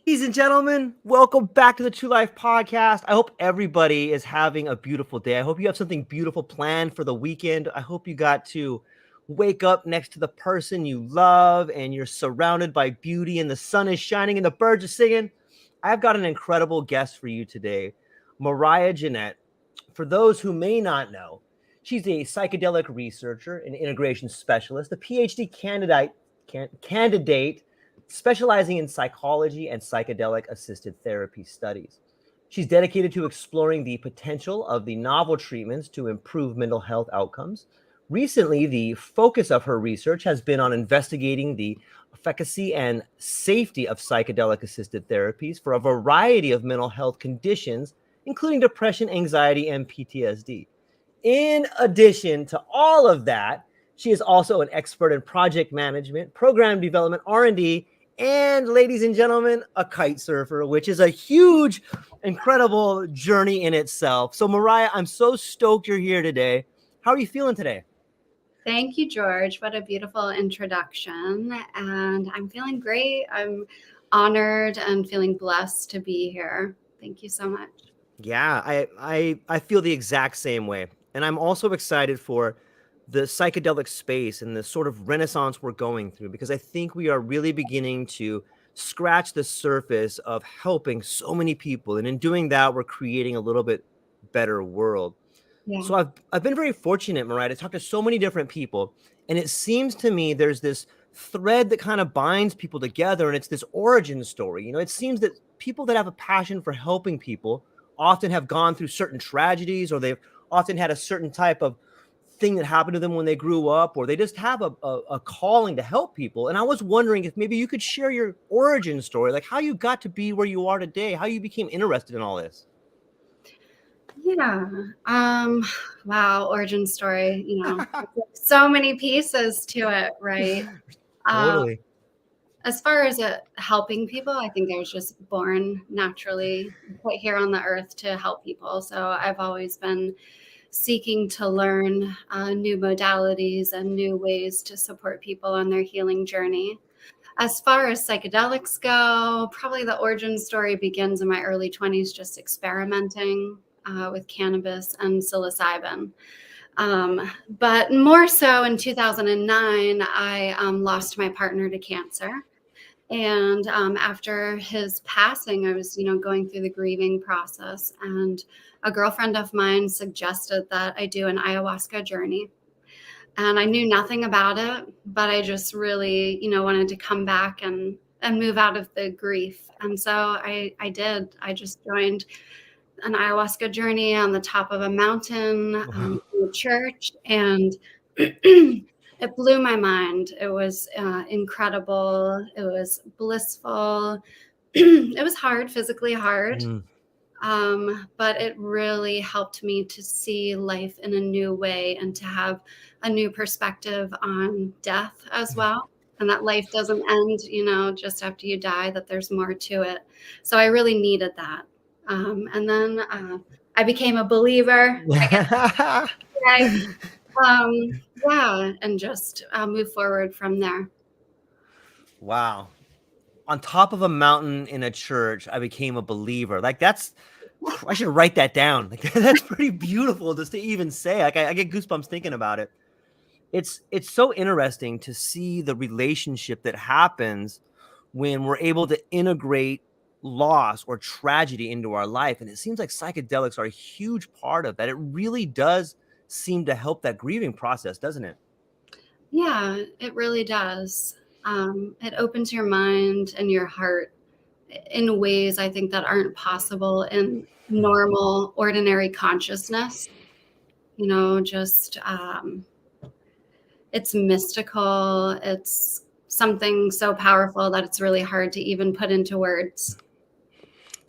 Ladies and gentlemen, welcome back to the True Life Podcast. I hope everybody is having a beautiful day. I hope you have something beautiful planned for the weekend. I hope you got to wake up next to the person you love and you're surrounded by beauty and the sun is shining and the birds are singing. I've got an incredible guest for you today, Myrriah Jannette. For those who may not know, she's a psychedelic researcher, an integration specialist, a PhD candidate specializing in psychology and psychedelic-assisted therapy studies. She's dedicated to exploring the potential of the novel treatments to improve mental health outcomes. Recently, the focus of her research has been on investigating the efficacy and safety of psychedelic-assisted therapies for a variety of mental health conditions, including depression, anxiety, and PTSD. In addition to all of that, she is also an expert in project management, program development, R&D, and ladies and gentlemen, a kite surfer, which is a huge, incredible journey in itself. So Myrriah, I'm so stoked you're here today. How are you feeling today? Thank you, George. What a beautiful introduction. And I'm feeling great. I'm honored and feeling blessed to be here. Thank you so much. Yeah, I feel the exact same way. And I'm also excited for the psychedelic space and the sort of renaissance we're going through, because I think we are really beginning to scratch the surface of helping so many people. And in doing that, we're creating a little bit better world. Yeah. So I've been very fortunate, Myrriah, to talk to so many different people. And it seems to me there's this thread that kind of binds people together, and it's this origin story. It seems that people that have a passion for helping people often have gone through certain tragedies, or they've often had a certain type of thing that happened to them when they grew up, or they just have a calling to help people. And I was wondering if maybe you could share your origin story, like how you got to be where you are today, how you became interested in all this. Yeah. Wow. Origin story, so many pieces to it, right? Totally. As far as helping people, I think I was just born naturally put here on the earth to help people. So I've always been seeking to learn new modalities and new ways to support people on their healing journey. As far as psychedelics go, probably the origin story begins in my early 20s, just experimenting with cannabis and psilocybin. But more so in 2009, I lost my partner to cancer. And after his passing, I was, going through the grieving process. And a girlfriend of mine suggested that I do an ayahuasca journey. And I knew nothing about it, but I just really, wanted to come back and move out of the grief. And so I did. I just joined an ayahuasca journey on the top of a mountain in a church. And it blew my mind. It was incredible. It was blissful. It was hard, physically hard. But it really helped me to see life in a new way and to have a new perspective on death as well. And that life doesn't end, just after you die, that there's more to it. So I really needed that. And then I became a believer. And just move forward from there. Wow. On top of a mountain in a church, I became a believer. Like I should write that down. Like that's pretty beautiful just to even say. Like I get goosebumps thinking about it. It's so interesting to see the relationship that happens when we're able to integrate loss or tragedy into our life. And it seems like psychedelics are a huge part of that. It really does seem to help that grieving process, doesn't it? Yeah, it really does. It opens your mind and your heart in ways I think that aren't possible in normal, ordinary consciousness. Just it's mystical. It's something so powerful that it's really hard to even put into words.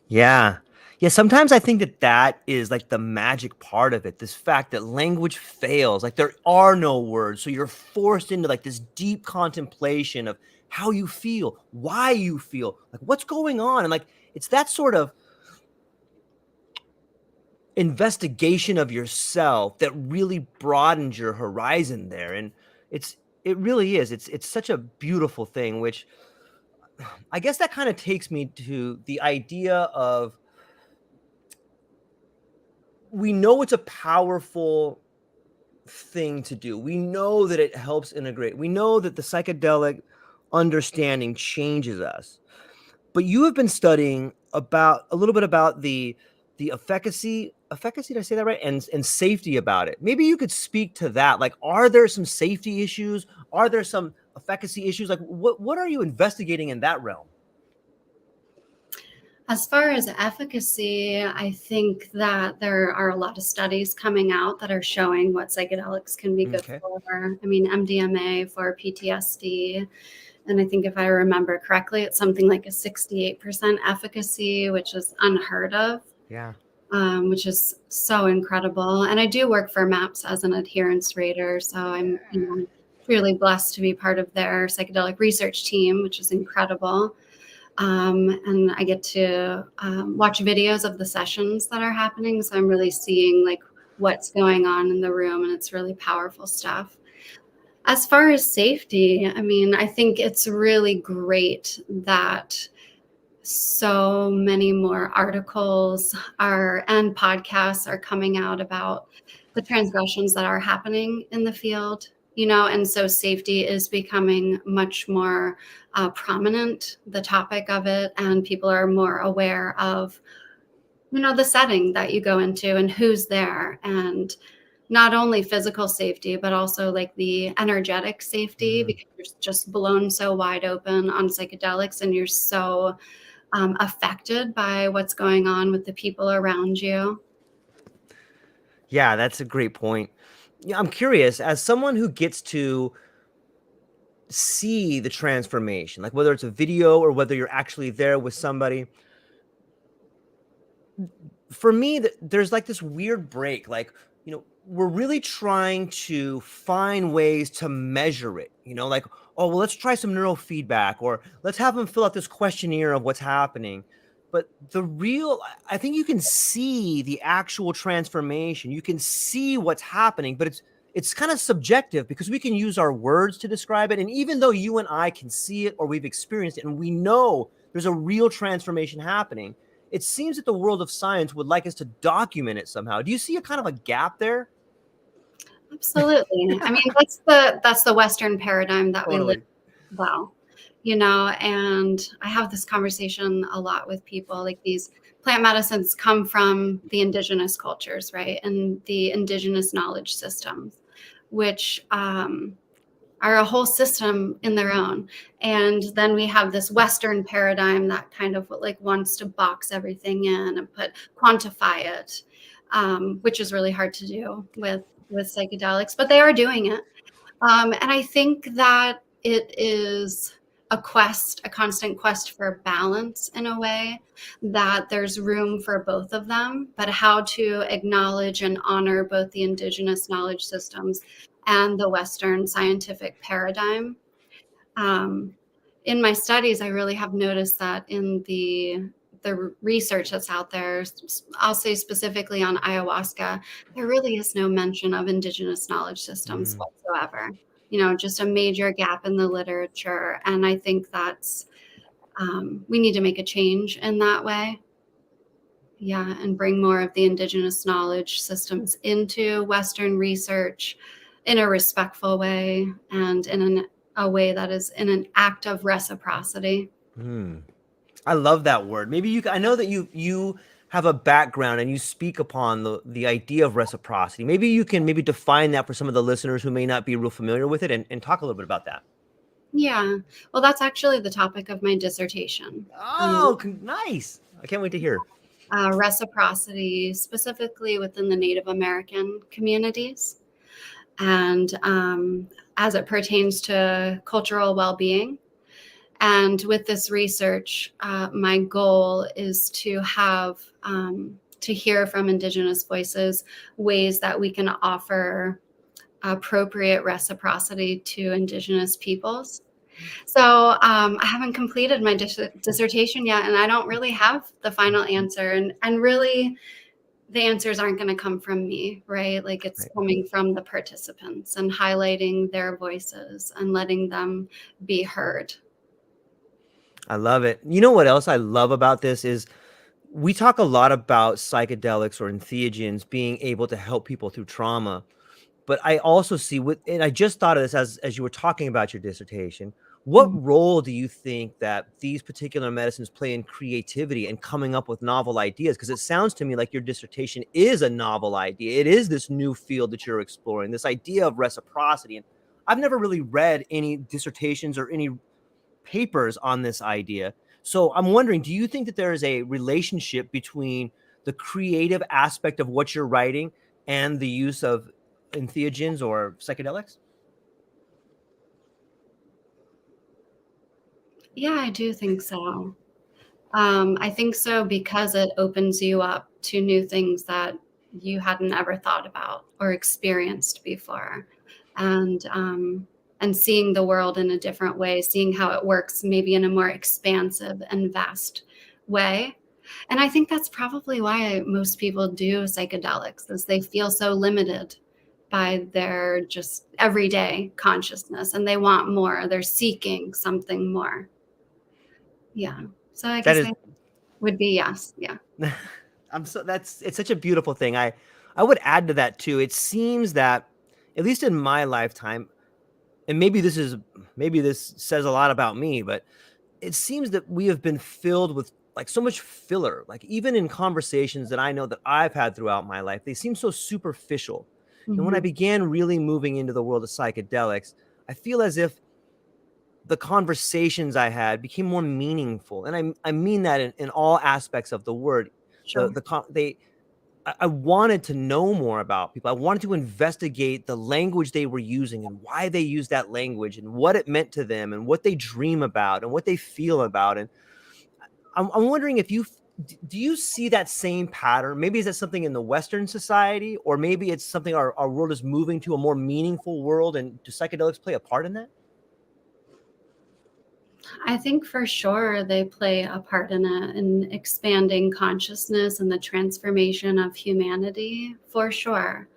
Yeah. Yeah, sometimes I think that is like the magic part of it. This fact that language fails, like there are no words. So you're forced into like this deep contemplation of how you feel, why you feel, like what's going on. And like it's that sort of investigation of yourself that really broadens your horizon there. And it really is. It's such a beautiful thing, which I guess that kind of takes me to the idea of, we know it's a powerful thing to do. We know that it helps integrate. We know that the psychedelic understanding changes us. But you have been studying about a little bit about the efficacy, did I say that right? And safety about it. Maybe you could speak to that. Like, are there some safety issues? Are there some efficacy issues? Like, what are you investigating in that realm? As far as efficacy, I think that there are a lot of studies coming out that are showing what psychedelics can be good Okay. for. I mean, MDMA for PTSD. And I think if I remember correctly, it's something like a 68% efficacy, which is unheard of, Yeah. which is so incredible. And I do work for MAPS as an adherence rater. So I'm, truly blessed to be part of their psychedelic research team, which is incredible. And I get to watch videos of the sessions that are happening. So I'm really seeing like what's going on in the room, and it's really powerful stuff. As far as safety, I mean, I think it's really great that so many more articles and podcasts are coming out about the transgressions that are happening in the field, and so safety is becoming much more prominent, the topic of it, and people are more aware of, the setting that you go into and who's there, and not only physical safety, but also like the energetic safety, because you're just blown so wide open on psychedelics and you're so affected by what's going on with the people around you. Yeah, that's a great point. Yeah, I'm curious, as someone who gets to see the transformation, like whether it's a video or whether you're actually there with somebody, for me, there's like this weird break. Like, we're really trying to find ways to measure it, like, oh, well, let's try some neurofeedback, or let's have them fill out this questionnaire of what's happening. But I think you can see the actual transformation. You can see what's happening, but it's kind of subjective because we can use our words to describe it. And even though you and I can see it or we've experienced it and we know there's a real transformation happening, it seems that the world of science would like us to document it somehow. Do you see a kind of a gap there? Absolutely. I mean, that's the Western paradigm that we live Totally. well, and I have this conversation a lot with people. Like, these plant medicines come from the indigenous cultures, right? And the indigenous knowledge systems, which are a whole system in their own. And then we have this Western paradigm that kind of like wants to box everything in and quantify it, which is really hard to do with psychedelics, but they are doing it. And I think that it is a constant quest for balance, in a way, that there's room for both of them, but how to acknowledge and honor both the indigenous knowledge systems and the Western scientific paradigm. In my studies, I really have noticed that in the research that's out there, I'll say specifically on ayahuasca, there really is no mention of indigenous knowledge systems whatsoever. Just a major gap in the literature. And I think that's, we need to make a change in that way. Yeah, and bring more of the indigenous knowledge systems into Western research in a respectful way, and in a way that is in an act of reciprocity. I love that word. I know that you have a background and you speak upon the idea of reciprocity. Maybe you can define that for some of the listeners who may not be real familiar with it, and talk a little bit about that. Yeah, well, that's actually the topic of my dissertation. Oh, nice. I can't wait to hear. Reciprocity, specifically within the Native American communities, and as it pertains to cultural well-being. And with this research, my goal is to have to hear from Indigenous voices ways that we can offer appropriate reciprocity to Indigenous peoples. So I haven't completed my dissertation yet, and I don't really have the final answer. And really, the answers aren't going to come from me, right? Like, it's coming from the participants and highlighting their voices and letting them be heard. I love it. You know what else I love about this is we talk a lot about psychedelics or entheogens being able to help people through trauma. But I also see and I just thought of this as you were talking about your dissertation. What Mhm. role do you think that these particular medicines play in creativity and coming up with novel ideas? Because it sounds to me like your dissertation is a novel idea. It is this new field that you're exploring, this idea of reciprocity. And I've never really read any dissertations or any papers on this idea. So I'm wondering, do you think that there is a relationship between the creative aspect of what you're writing and the use of entheogens or psychedelics? Yeah, I do think so. I think so because it opens you up to new things that you hadn't ever thought about or experienced before. And and seeing the world in a different way, seeing how it works maybe in a more expansive and vast way. And I think that's probably why most people do psychedelics, is they feel so limited by their just everyday consciousness and they want more. They're seeking something more. Yeah. So I That guess is I would be yes, yeah. it's such a beautiful thing. I would add to that too. It seems that at least in my lifetime, and maybe this says a lot about me, but it seems that we have been filled with like so much filler. Like even in conversations that I know that I've had throughout my life, they seem so superficial. And when I Mhm. began really moving into the world of psychedelics, I feel as if the conversations I had became more meaningful. And I mean that in all aspects of the word. Sure. I wanted to know more about people. I wanted to investigate the language they were using and why they used that language and what it meant to them and what they dream about and what they feel about. And I'm wondering if do you see that same pattern? Maybe is that something in the Western society, or maybe it's something our world is moving to a more meaningful world, and do psychedelics play a part in that? I think for sure they play a part in expanding consciousness and the transformation of humanity, for sure.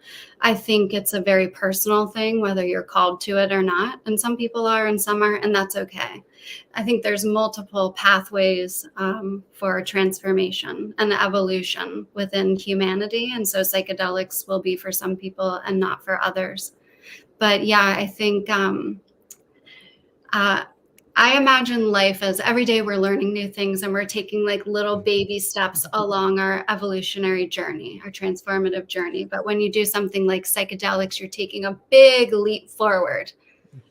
I think it's a very personal thing, whether you're called to it or not. And some people are and some aren't, and that's okay. I think there's multiple pathways for transformation and evolution within humanity. And so psychedelics will be for some people and not for others. But yeah, I think uh, I imagine life as every day we're learning new things and we're taking like little baby steps along our evolutionary journey, our transformative journey. But when you do something like psychedelics, you're taking a big leap forward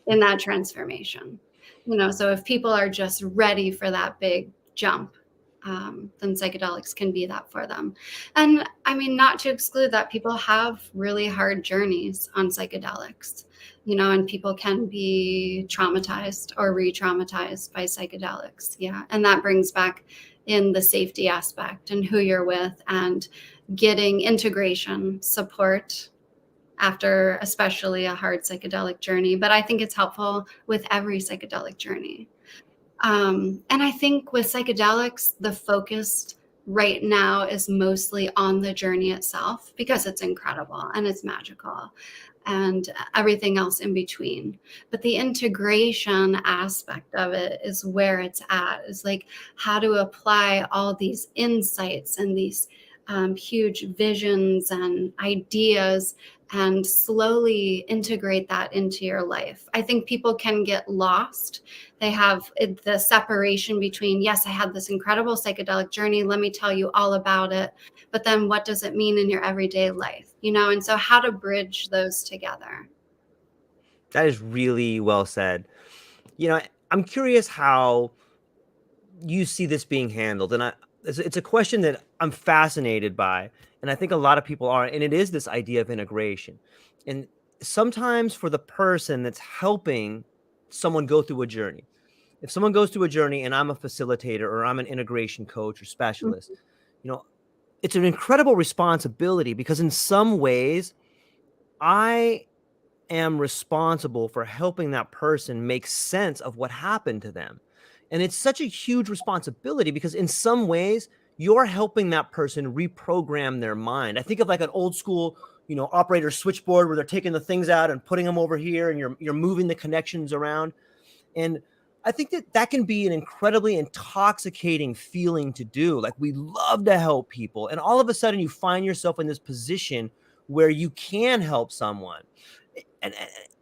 in that transformation. So if people are just ready for that big jump, then psychedelics can be that for them. And I mean, not to exclude that people have really hard journeys on psychedelics, and people can be traumatized or re-traumatized by psychedelics. Yeah. And that brings back in the safety aspect and who you're with and getting integration support after especially a hard psychedelic journey. But I think it's helpful with every psychedelic journey. And I think with psychedelics, the focus right now is mostly on the journey itself because it's incredible and it's magical and everything else in between. But the integration aspect of it is where it's at, is like how to apply all these insights and these huge visions and ideas and slowly integrate that into your life. I think people can get lost. They have the separation between, yes, I had this incredible psychedelic journey. Let me tell you all about it. But then what does it mean in your everyday life? And so how to bridge those together. That is really well said. I'm curious how you see this being handled, and it's a question that I'm fascinated by, and I think a lot of people are, and it is this idea of integration. And sometimes for the person that's helping someone go through a journey, if someone goes through a journey and I'm a facilitator or I'm an integration coach or specialist, Mhm. you know, it's an incredible responsibility because in some ways I am responsible for helping that person make sense of what happened to them. And it's such a huge responsibility because in some ways you're helping that person reprogram their mind. I think of like an old school, operator switchboard where they're taking the things out and putting them over here and you're moving the connections around. And I think that can be an incredibly intoxicating feeling to do. Like, we love to help people, and all of a sudden you find yourself in this position where you can help someone. And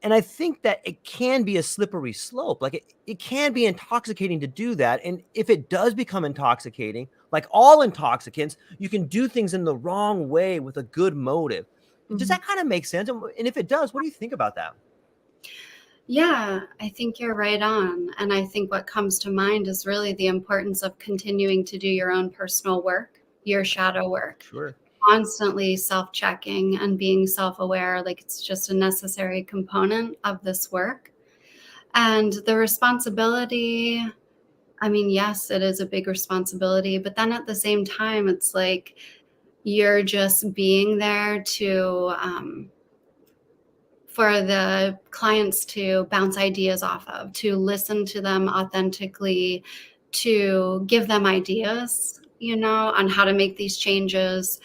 and I think that it can be a slippery slope. Like, it can be intoxicating to do that. And if it does become intoxicating, like all intoxicants, you can do things in the wrong way with a good motive. Does that kind of make sense? And if it does, what do you think about that? Yeah, I think you're right on. And I think what comes to mind is really the importance of continuing to do your own personal work, your shadow work, Sure. constantly self-checking and being self-aware. Like, it's just a necessary component of this work. And the responsibility, I mean, yes, it is a big responsibility, but then at the same time, it's like you're just being there to for the clients to bounce ideas off of, to listen to them authentically, to give them ideas, on how to make these changes.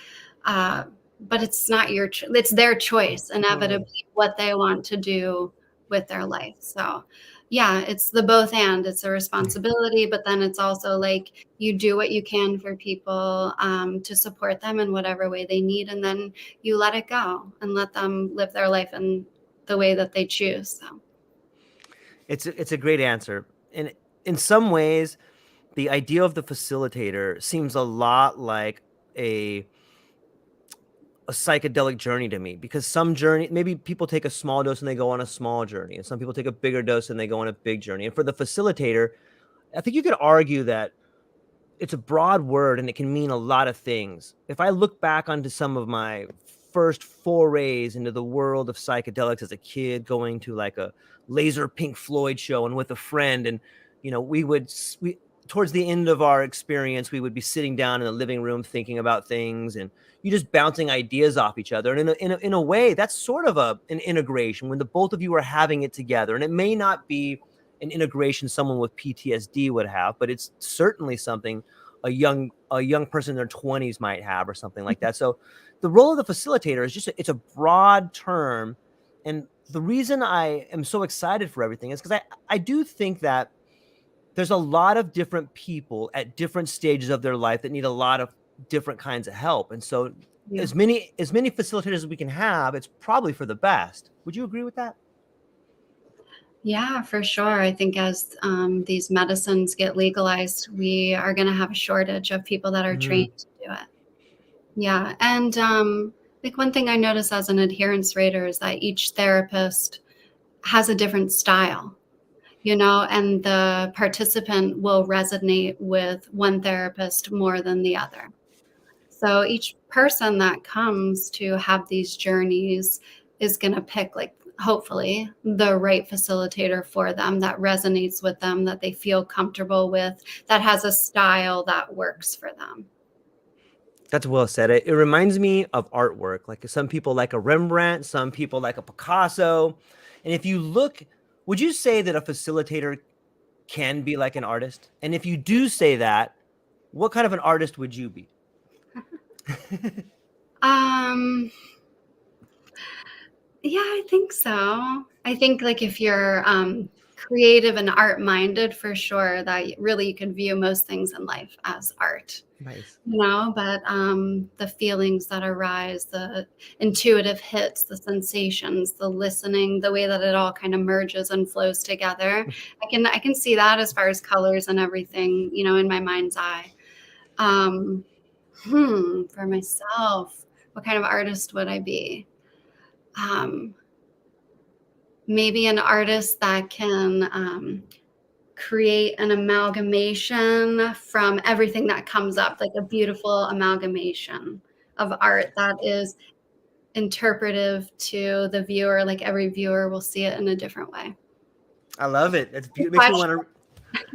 But it's not it's their choice, inevitably, what they want to do with their life. So yeah, it's the both and. It's a responsibility, but then it's also like you do what you can for people, to support them in whatever way they need, and then you let it go and let them live their life in the way that they choose. So It's a great answer. And in some ways, the idea of the facilitator seems a lot like a psychedelic journey to me, because some journey, maybe people take a small dose and they go on a small journey, and some people take a bigger dose and they go on a big journey. And for the facilitator, I think you could argue that it's a broad word and it can mean a lot of things. If I look back onto some of my first forays into the world of psychedelics as a kid, going to like a laser Pink Floyd show and with a friend, and we towards the end of our experience, we would be sitting down in the living room thinking about things, and you just bouncing ideas off each other. And in a way, that's sort of an integration when the both of you are having it together. And it may not be an integration someone with PTSD would have, but it's certainly something a young person in their 20s might have, or something like that. So the role of the facilitator is it's a broad term. And the reason I am so excited for everything is because I do think that there's a lot of different people at different stages of their life that need a lot of different kinds of help. And so yeah. as many facilitators as we can have, it's probably for the best. Would you agree with that? Yeah, for sure. I think as these medicines get legalized, we are going to have a shortage of people that are trained to do it. Yeah. And like, one thing I notice as an adherence rater is that each therapist has a different style, and the participant will resonate with one therapist more than the other. So each person that comes to have these journeys is going to pick, like, hopefully the right facilitator for them that resonates with them, that they feel comfortable with, that has a style that works for them. That's well said. It reminds me of artwork. Like, some people like a Rembrandt, some people like a Picasso. And if you look, would you say that a facilitator can be like an artist? And if you do say that, what kind of an artist would you be? Yeah, I think so. I think, like, if you're creative and art-minded, for sure, that really you can view most things in life as art. Nice. But the feelings that arise, the intuitive hits, the sensations, the listening, the way that it all kind of merges and flows together. I can see that as far as colors and everything, in my mind's eye. For myself, what kind of artist would I be? Maybe an artist that can create an amalgamation from everything that comes up, like a beautiful amalgamation of art that is interpretive to the viewer. Like, every viewer will see it in a different way. I love it. It makes me want to.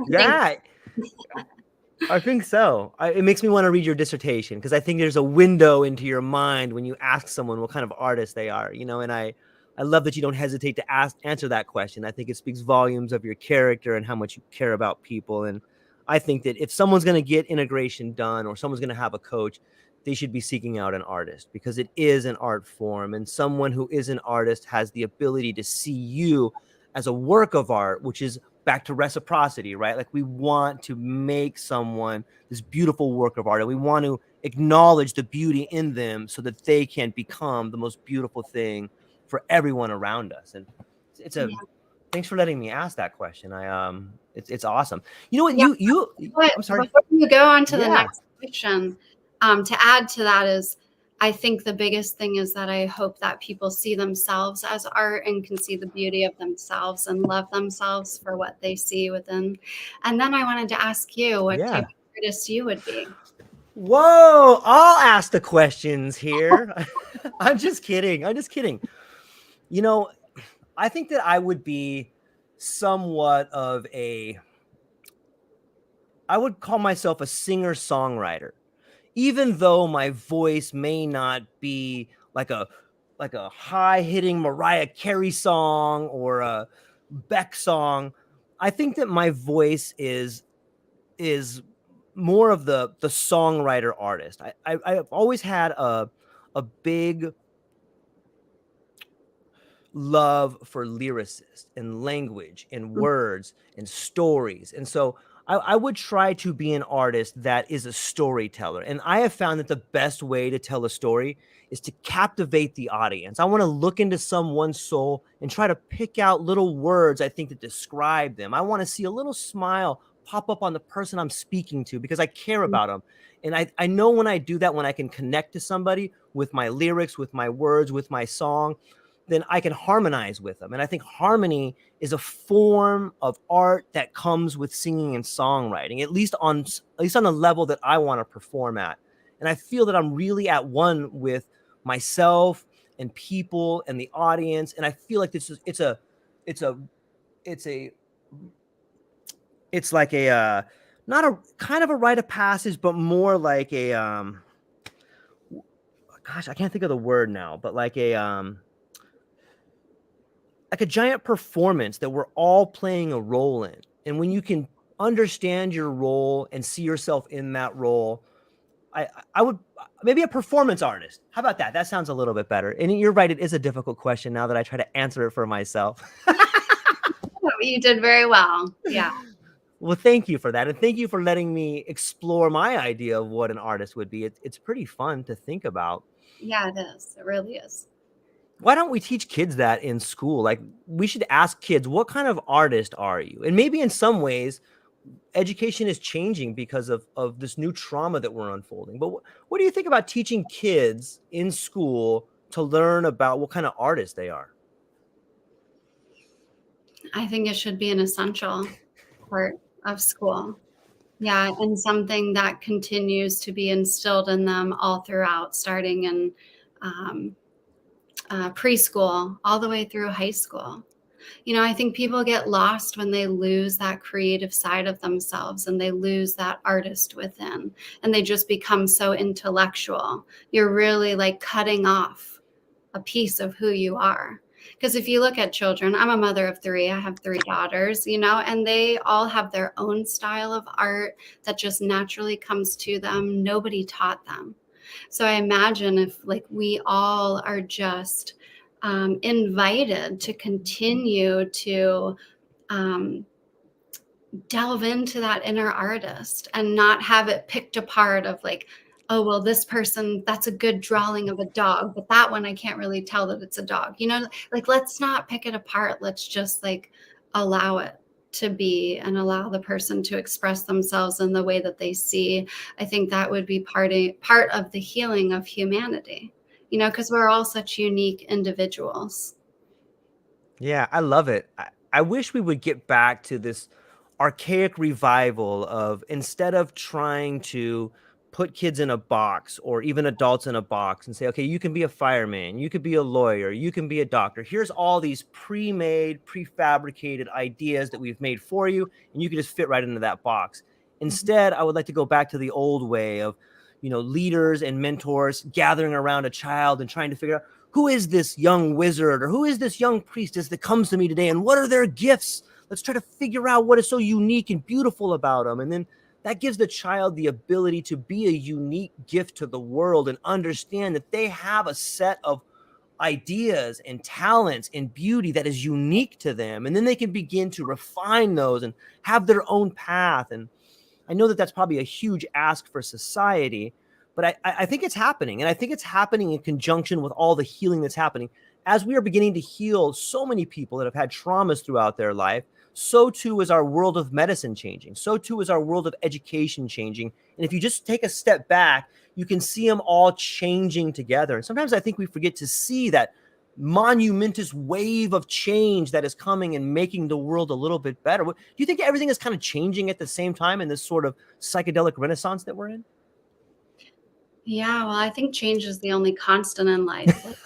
Yeah, I think so. It makes me want to read your dissertation, because I think there's a window into your mind when you ask someone what kind of artist they are, and I love that you don't hesitate to answer that question. I think it speaks volumes of your character and how much you care about people. And I think that if someone's going to get integration done, or someone's going to have a coach, they should be seeking out an artist, because it is an art form. And someone who is an artist has the ability to see you as a work of art, which is back to reciprocity, right? Like we want to make someone this beautiful work of art, and we want to acknowledge the beauty in them so that they can become the most beautiful thing for everyone around us. And it's a Yeah. thanks for letting me ask that question. It's awesome. You know what? Yeah. I'm sorry. Before you go on to the Yeah. next question, to add to that is, I think the biggest thing is that I hope that people see themselves as art and can see the beauty of themselves and love themselves for what they see within. And then I wanted to ask you what type Yeah. of artist you would be. Whoa, I'll ask the questions here. I'm just kidding. I'm just kidding. You know, I think that I would be somewhat of I would call myself a singer-songwriter. Even though my voice may not be like a high-hitting Myrriah Carey song or a Beck song, I think that my voice is more of the songwriter artist. I've always had a big love for lyricists and language and Mm. words and stories. And so I would try to be an artist that is a storyteller. And I have found that the best way to tell a story is to captivate the audience. I want to look into someone's soul and try to pick out little words I think that describe them. I want to see a little smile pop up on the person I'm speaking to because I care about them. And I know when I do that, when I can connect to somebody with my lyrics, with my words, with my song, then I can harmonize with them. And I think harmony is a form of art that comes with singing and songwriting, at least on the level that I want to perform at. And I feel that I'm really at one with myself and people and the audience. And I feel like it's like a not a kind of a rite of passage, but more like a gosh, I can't think of the word now, but like a giant performance that we're all playing a role in. And when you can understand your role and see yourself in that role, I would maybe a performance artist. How about that? That sounds a little bit better. And you're right, it is a difficult question now that I try to answer it for myself. You did very well. Yeah. Well, thank you for that. And thank you for letting me explore my idea of what an artist would be. It's pretty fun to think about. Yeah, it is. It really is. Why don't we teach kids that in school? Like we should ask kids, what kind of artist are you? And maybe in some ways, education is changing because of this new trauma that we're unfolding. But what do you think about teaching kids in school to learn about what kind of artists they are? I think it should be an essential part of school. Yeah, and something that continues to be instilled in them all throughout, starting in um, preschool all the way through high school. I think people get lost when they lose that creative side of themselves and they lose that artist within, and they just become so intellectual. You're really like cutting off a piece of who you are. Because if you look at children, I'm a mother of three, I have three daughters, and they all have their own style of art that just naturally comes to them. Nobody taught them. So I imagine if like we all are just invited to continue to delve into that inner artist and not have it picked apart of like, oh, well, this person, that's a good drawing of a dog, but that one I can't really tell that it's a dog. Like let's not pick it apart. Let's just like allow it to be and allow the person to express themselves in the way that they see. I think that would be part of the healing of humanity, because we're all such unique individuals. Yeah, I love it. I wish we would get back to this archaic revival of instead of trying to put kids in a box or even adults in a box and say, okay, you can be a fireman, you could be a lawyer, you can be a doctor. Here's all these pre-made, prefabricated ideas that we've made for you, and you can just fit right into that box. Instead, I would like to go back to the old way of, leaders and mentors gathering around a child and trying to figure out who is this young wizard or who is this young priestess that comes to me today and what are their gifts? Let's try to figure out what is so unique and beautiful about them. And then that gives the child the ability to be a unique gift to the world and understand that they have a set of ideas and talents and beauty that is unique to them, and then they can begin to refine those and have their own path. And I know that that's probably a huge ask for society, but I think it's happening. And I think it's happening in conjunction with all the healing that's happening. As we are beginning to heal so many people that have had traumas throughout their life, so too is our world of medicine changing. So too is our world of education changing. And if you just take a step back, you can see them all changing together. And sometimes I think we forget to see that monumentous wave of change that is coming and making the world a little bit better. Do you think everything is kind of changing at the same time in this sort of psychedelic renaissance that we're in? Yeah, well, I think change is the only constant in life. Like,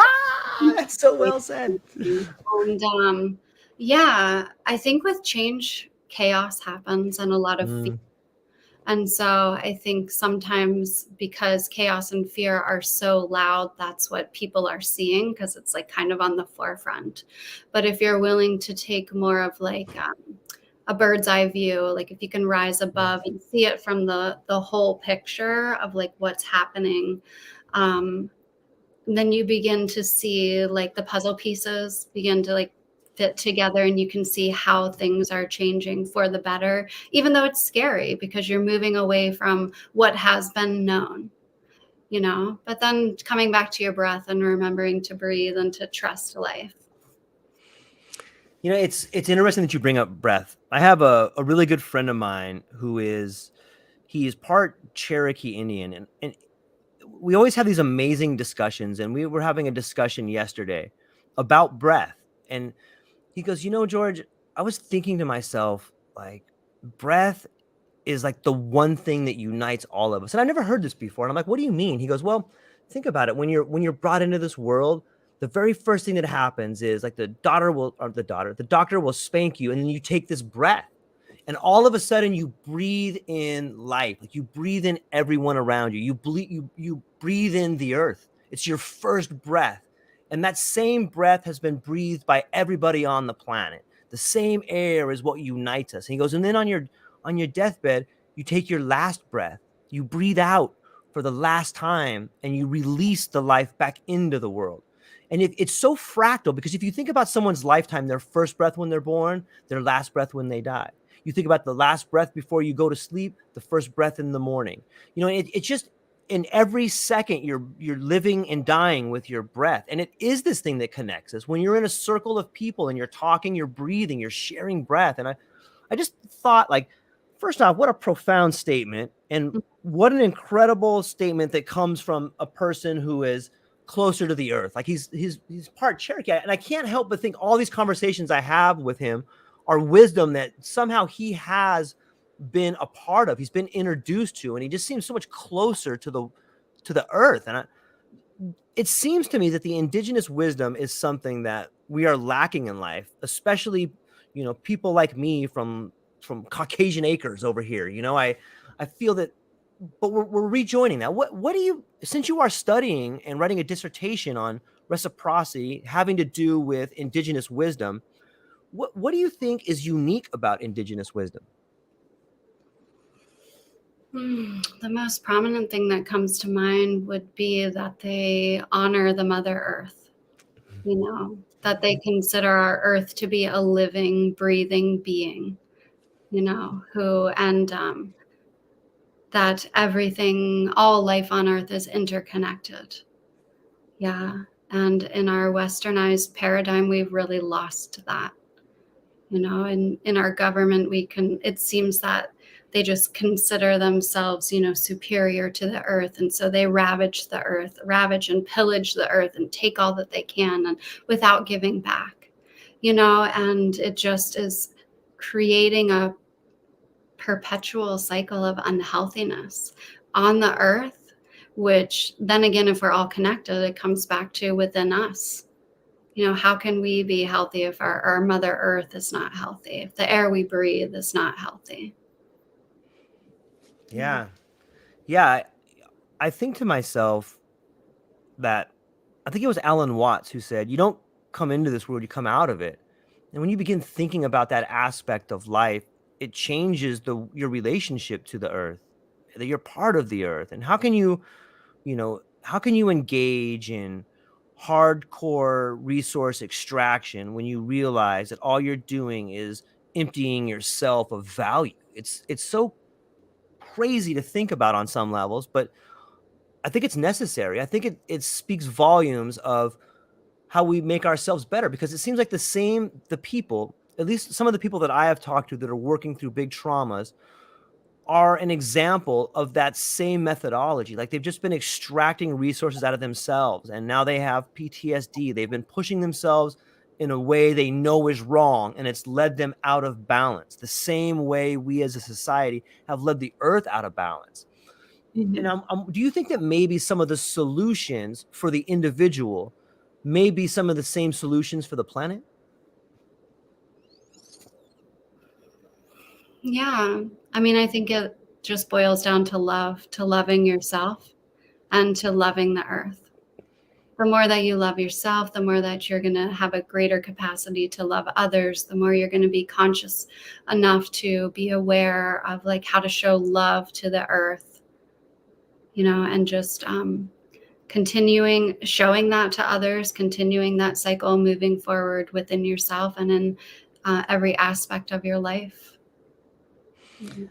That's so well said. and yeah, I think with change, chaos happens and a lot of fear. Mm, And so I think sometimes because chaos and fear are so loud, that's what people are seeing because it's like kind of on the forefront. But if you're willing to take more of like a bird's eye view, like if you can rise above and see it from the whole picture of like what's happening, um, then you begin to see like the puzzle pieces begin to like fit together, and you can see how things are changing for the better, even though it's scary because you're moving away from what has been known, but then coming back to your breath and remembering to breathe and to trust life. it's interesting that you bring up breath. I have a really good friend of mine he is part Cherokee Indian, and we always have these amazing discussions. And we were having a discussion yesterday about breath. And he goes, George, I was thinking to myself, like, breath is like the one thing that unites all of us. And I never heard this before. And I'm like, what do you mean? He goes, well, think about it. When you're brought into this world, the very first thing that happens is like the doctor will spank you, and then you take this breath. And all of a sudden you breathe in life. Like you breathe in everyone around you. You breathe in the earth. It's your first breath. And that same breath has been breathed by everybody on the planet. The same air is what unites us. And he goes, and then on your deathbed, you take your last breath. You breathe out for the last time, and you release the life back into the world. And it's so fractal, because if you think about someone's lifetime, their first breath when they're born, their last breath when they die. You think about the last breath before you go to sleep, the first breath in the morning. It's just in every second you're living and dying with your breath. And it is this thing that connects us. When you're in a circle of people and you're talking, you're breathing, you're sharing breath. And I just thought, like, first off, what a profound statement, and what an incredible statement that comes from a person who is closer to the earth. Like he's part Cherokee. And I can't help but think all these conversations I have with him are wisdom that somehow he has been a part of, he's been introduced to, and he just seems so much closer to the earth. And it seems to me that the indigenous wisdom is something that we are lacking in life, especially, people like me from Caucasian acres over here. I feel that, but we're rejoining that. What do you, since you are studying and writing a dissertation on reciprocity having to do with indigenous wisdom, what do you think is unique about indigenous wisdom? The most prominent thing that comes to mind would be that they honor the Mother Earth, that they consider our Earth to be a living, breathing being, and that everything, all life on Earth is interconnected. Yeah. And in our westernized paradigm, we've really lost that. In our government, it seems that they just consider themselves, superior to the earth. And so they ravage and pillage the earth and take all that they can, and without giving back, and it just is creating a perpetual cycle of unhealthiness on the earth, which then again, if we're all connected, it comes back to within us. How can we be healthy if our Mother Earth is not healthy, if the air we breathe is not healthy? Yeah. Yeah. I think to myself that, I think it was Alan Watts who said, you don't come into this world, you come out of it. And when you begin thinking about that aspect of life, it changes your relationship to the earth, that you're part of the earth. And how can you engage in hardcore resource extraction when you realize that all you're doing is emptying yourself of value. It's so crazy to think about on some levels, but I think it's necessary. I think it speaks volumes of how we make ourselves better, because it seems like the people, at least some of the people that I have talked to that are working through big traumas, are an example of that same methodology. Like they've just been extracting resources out of themselves, and now they have PTSD. They've been pushing themselves in a way they know is wrong, and it's led them out of balance, the same way we as a society have led the earth out of balance. And Mhm. do you think that maybe some of the solutions for the individual may be some of the same solutions for the planet? Yeah. I mean, I think it just boils down to love, to loving yourself and to loving the earth. The more that you love yourself, the more that you're going to have a greater capacity to love others, the more you're going to be conscious enough to be aware of like how to show love to the earth, and just continuing showing that to others, continuing that cycle, moving forward within yourself and in every aspect of your life. Mhm.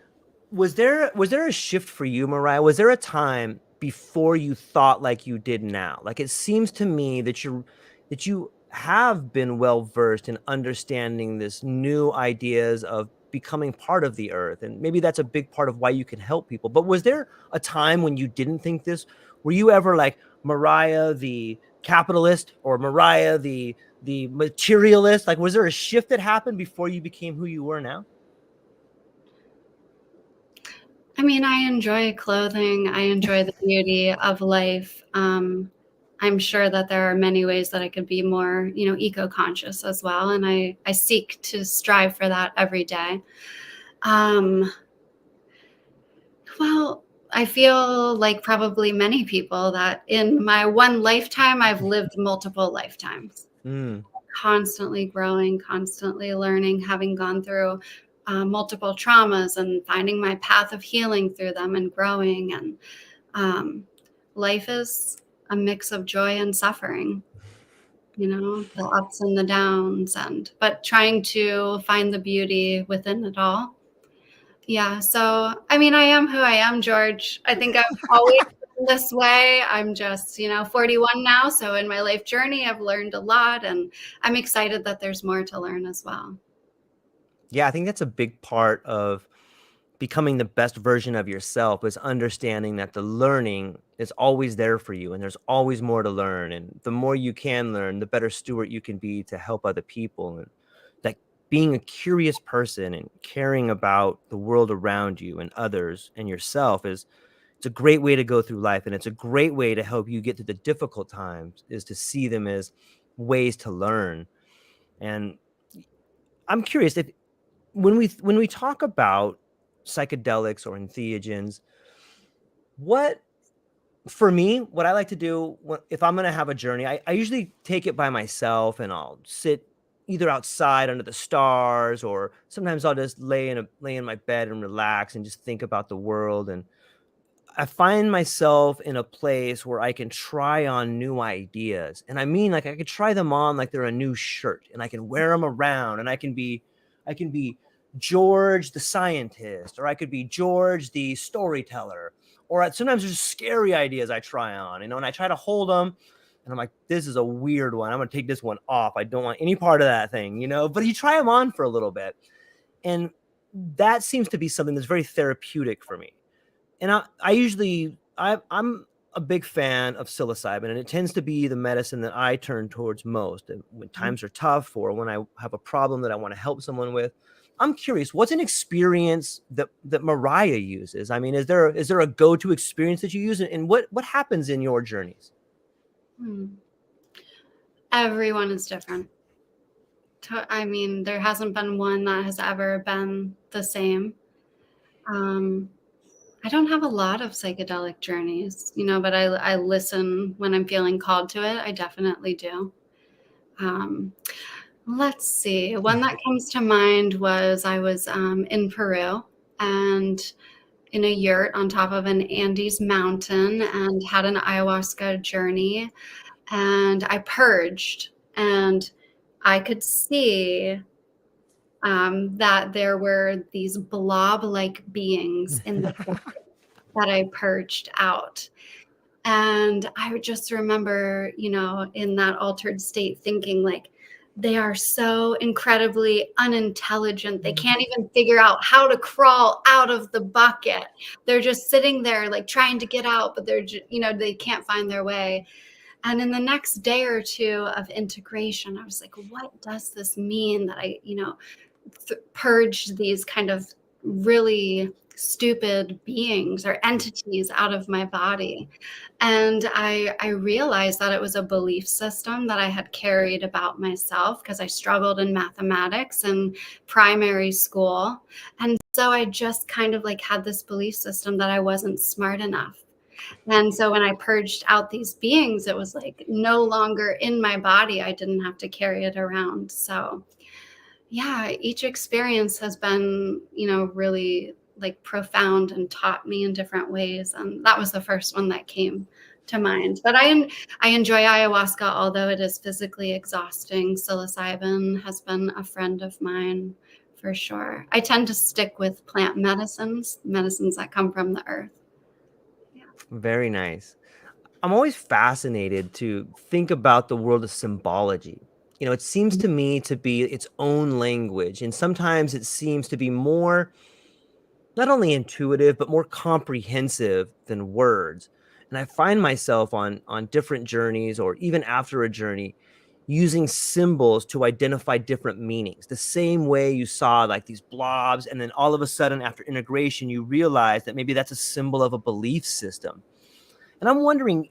Was there a shift for you, Myrriah? Was there a time before you thought like you did now? Like it seems to me that you have been well versed in understanding this new ideas of becoming part of the earth, and maybe that's a big part of why you can help people. But was there a time when you didn't think this? Were you ever like Myrriah the capitalist, or Myrriah the materialist? Like was there a shift that happened before you became who you were now? I mean, I enjoy clothing. I enjoy the beauty of life. I'm sure that there are many ways that I could be more, eco-conscious as well. And I seek to strive for that every day. Um, well, I feel like probably many people that in my one lifetime, I've lived multiple lifetimes, Mm. constantly growing, constantly learning, having gone through multiple traumas and finding my path of healing through them and growing. And life is a mix of joy and suffering, the ups and the downs, but trying to find the beauty within it all. Yeah. So, I mean, I am who I am, George. I think I've always been this way. I'm just, 41 now. So in my life journey, I've learned a lot, and I'm excited that there's more to learn as well. Yeah, I think that's a big part of becoming the best version of yourself, is understanding that the learning is always there for you and there's always more to learn. And the more you can learn, the better steward you can be to help other people. And that being a curious person and caring about the world around you and others and yourself it's a great way to go through life. And it's a great way to help you get through the difficult times, is to see them as ways to learn. And I'm curious if when we talk about psychedelics or entheogens, what for me, what I like to do if I'm going to have a journey, I usually take it by myself, and I'll sit either outside under the stars, or sometimes I'll just lay in my bed and relax and just think about the world. And I find myself in a place where I can try on new ideas. And I mean, like I could try them on like they're a new shirt, and I can wear them around, and I can be George the scientist, or I could be George the storyteller. Or sometimes there's scary ideas I try on, and I try to hold them, and I'm like, this is a weird one. I'm going to take this one off. I don't want any part of that thing. But you try them on for a little bit. And that seems to be something that's very therapeutic for me. And I'm a big fan of psilocybin, and it tends to be the medicine that I turn towards most when times are tough, or when I have a problem that I want to help someone with. I'm curious, what's an experience that Myrriah uses? I mean, is there a go-to experience that you use, and what happens in your journeys? Hmm. Everyone is different. I mean, there hasn't been one that has ever been the same. Um, I don't have a lot of psychedelic journeys, but I listen when I'm feeling called to it. I definitely do. Um, let's see. One that comes to mind was I was in Peru and in a yurt on top of an Andes mountain and had an ayahuasca journey. and I purged, and I could see that there were these blob-like beings in the that I purged out. And I would just remember, in that altered state thinking like, they are so incredibly unintelligent. They can't even figure out how to crawl out of the bucket. They're just sitting there like trying to get out, but they're they can't find their way. And in the next day or two of integration, I was like, what does this mean that I, purged these kind of really stupid beings or entities out of my body? And I realized that it was a belief system that I had carried about myself because I struggled in mathematics in primary school. And so I just kind of like had this belief system that I wasn't smart enough. And so when I purged out these beings, it was like no longer in my body. I didn't have to carry it around. So yeah, each experience has been, really like profound and taught me in different ways. And that was the first one that came to mind. But I enjoy ayahuasca, although it is physically exhausting. Psilocybin has been a friend of mine for sure. I tend to stick with plant medicines that come from the earth. Yeah. Very nice. I'm always fascinated to think about the world of symbology. It seems to me to be its own language, and sometimes it seems to be more not only intuitive but more comprehensive than words. And I find myself on different journeys, or even after a journey, using symbols to identify different meanings. The same way you saw like these blobs, and then all of a sudden after integration you realize that maybe that's a symbol of a belief system. And I'm wondering,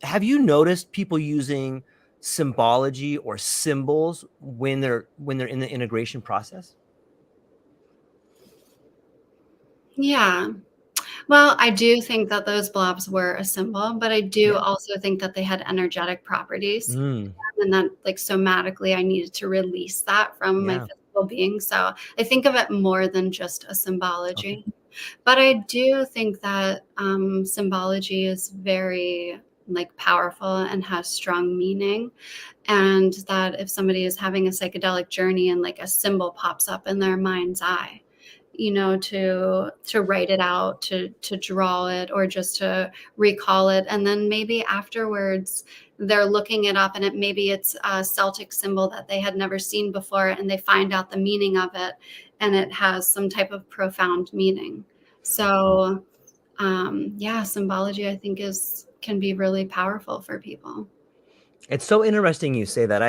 have you noticed people using symbology or symbols when they're in the integration process? Yeah. Well, I do think that those blobs were a symbol, but I do Yeah. also think that they had energetic properties, Mm, and that like somatically I needed to release that from my yeah. physical being. So I think of it more than just a Okay. symbology. But I do think that symbology is very like powerful and has strong meaning. And that if somebody is having a psychedelic journey and like a symbol pops up in their mind's eye, to write it out, to draw it, or just to recall it, and then maybe afterwards they're looking it up, and maybe it's a Celtic symbol that they had never seen before, and they find out the meaning of it, and it has some type of profound meaning. So yeah, symbology I think can be really powerful for people. It's so interesting you say that.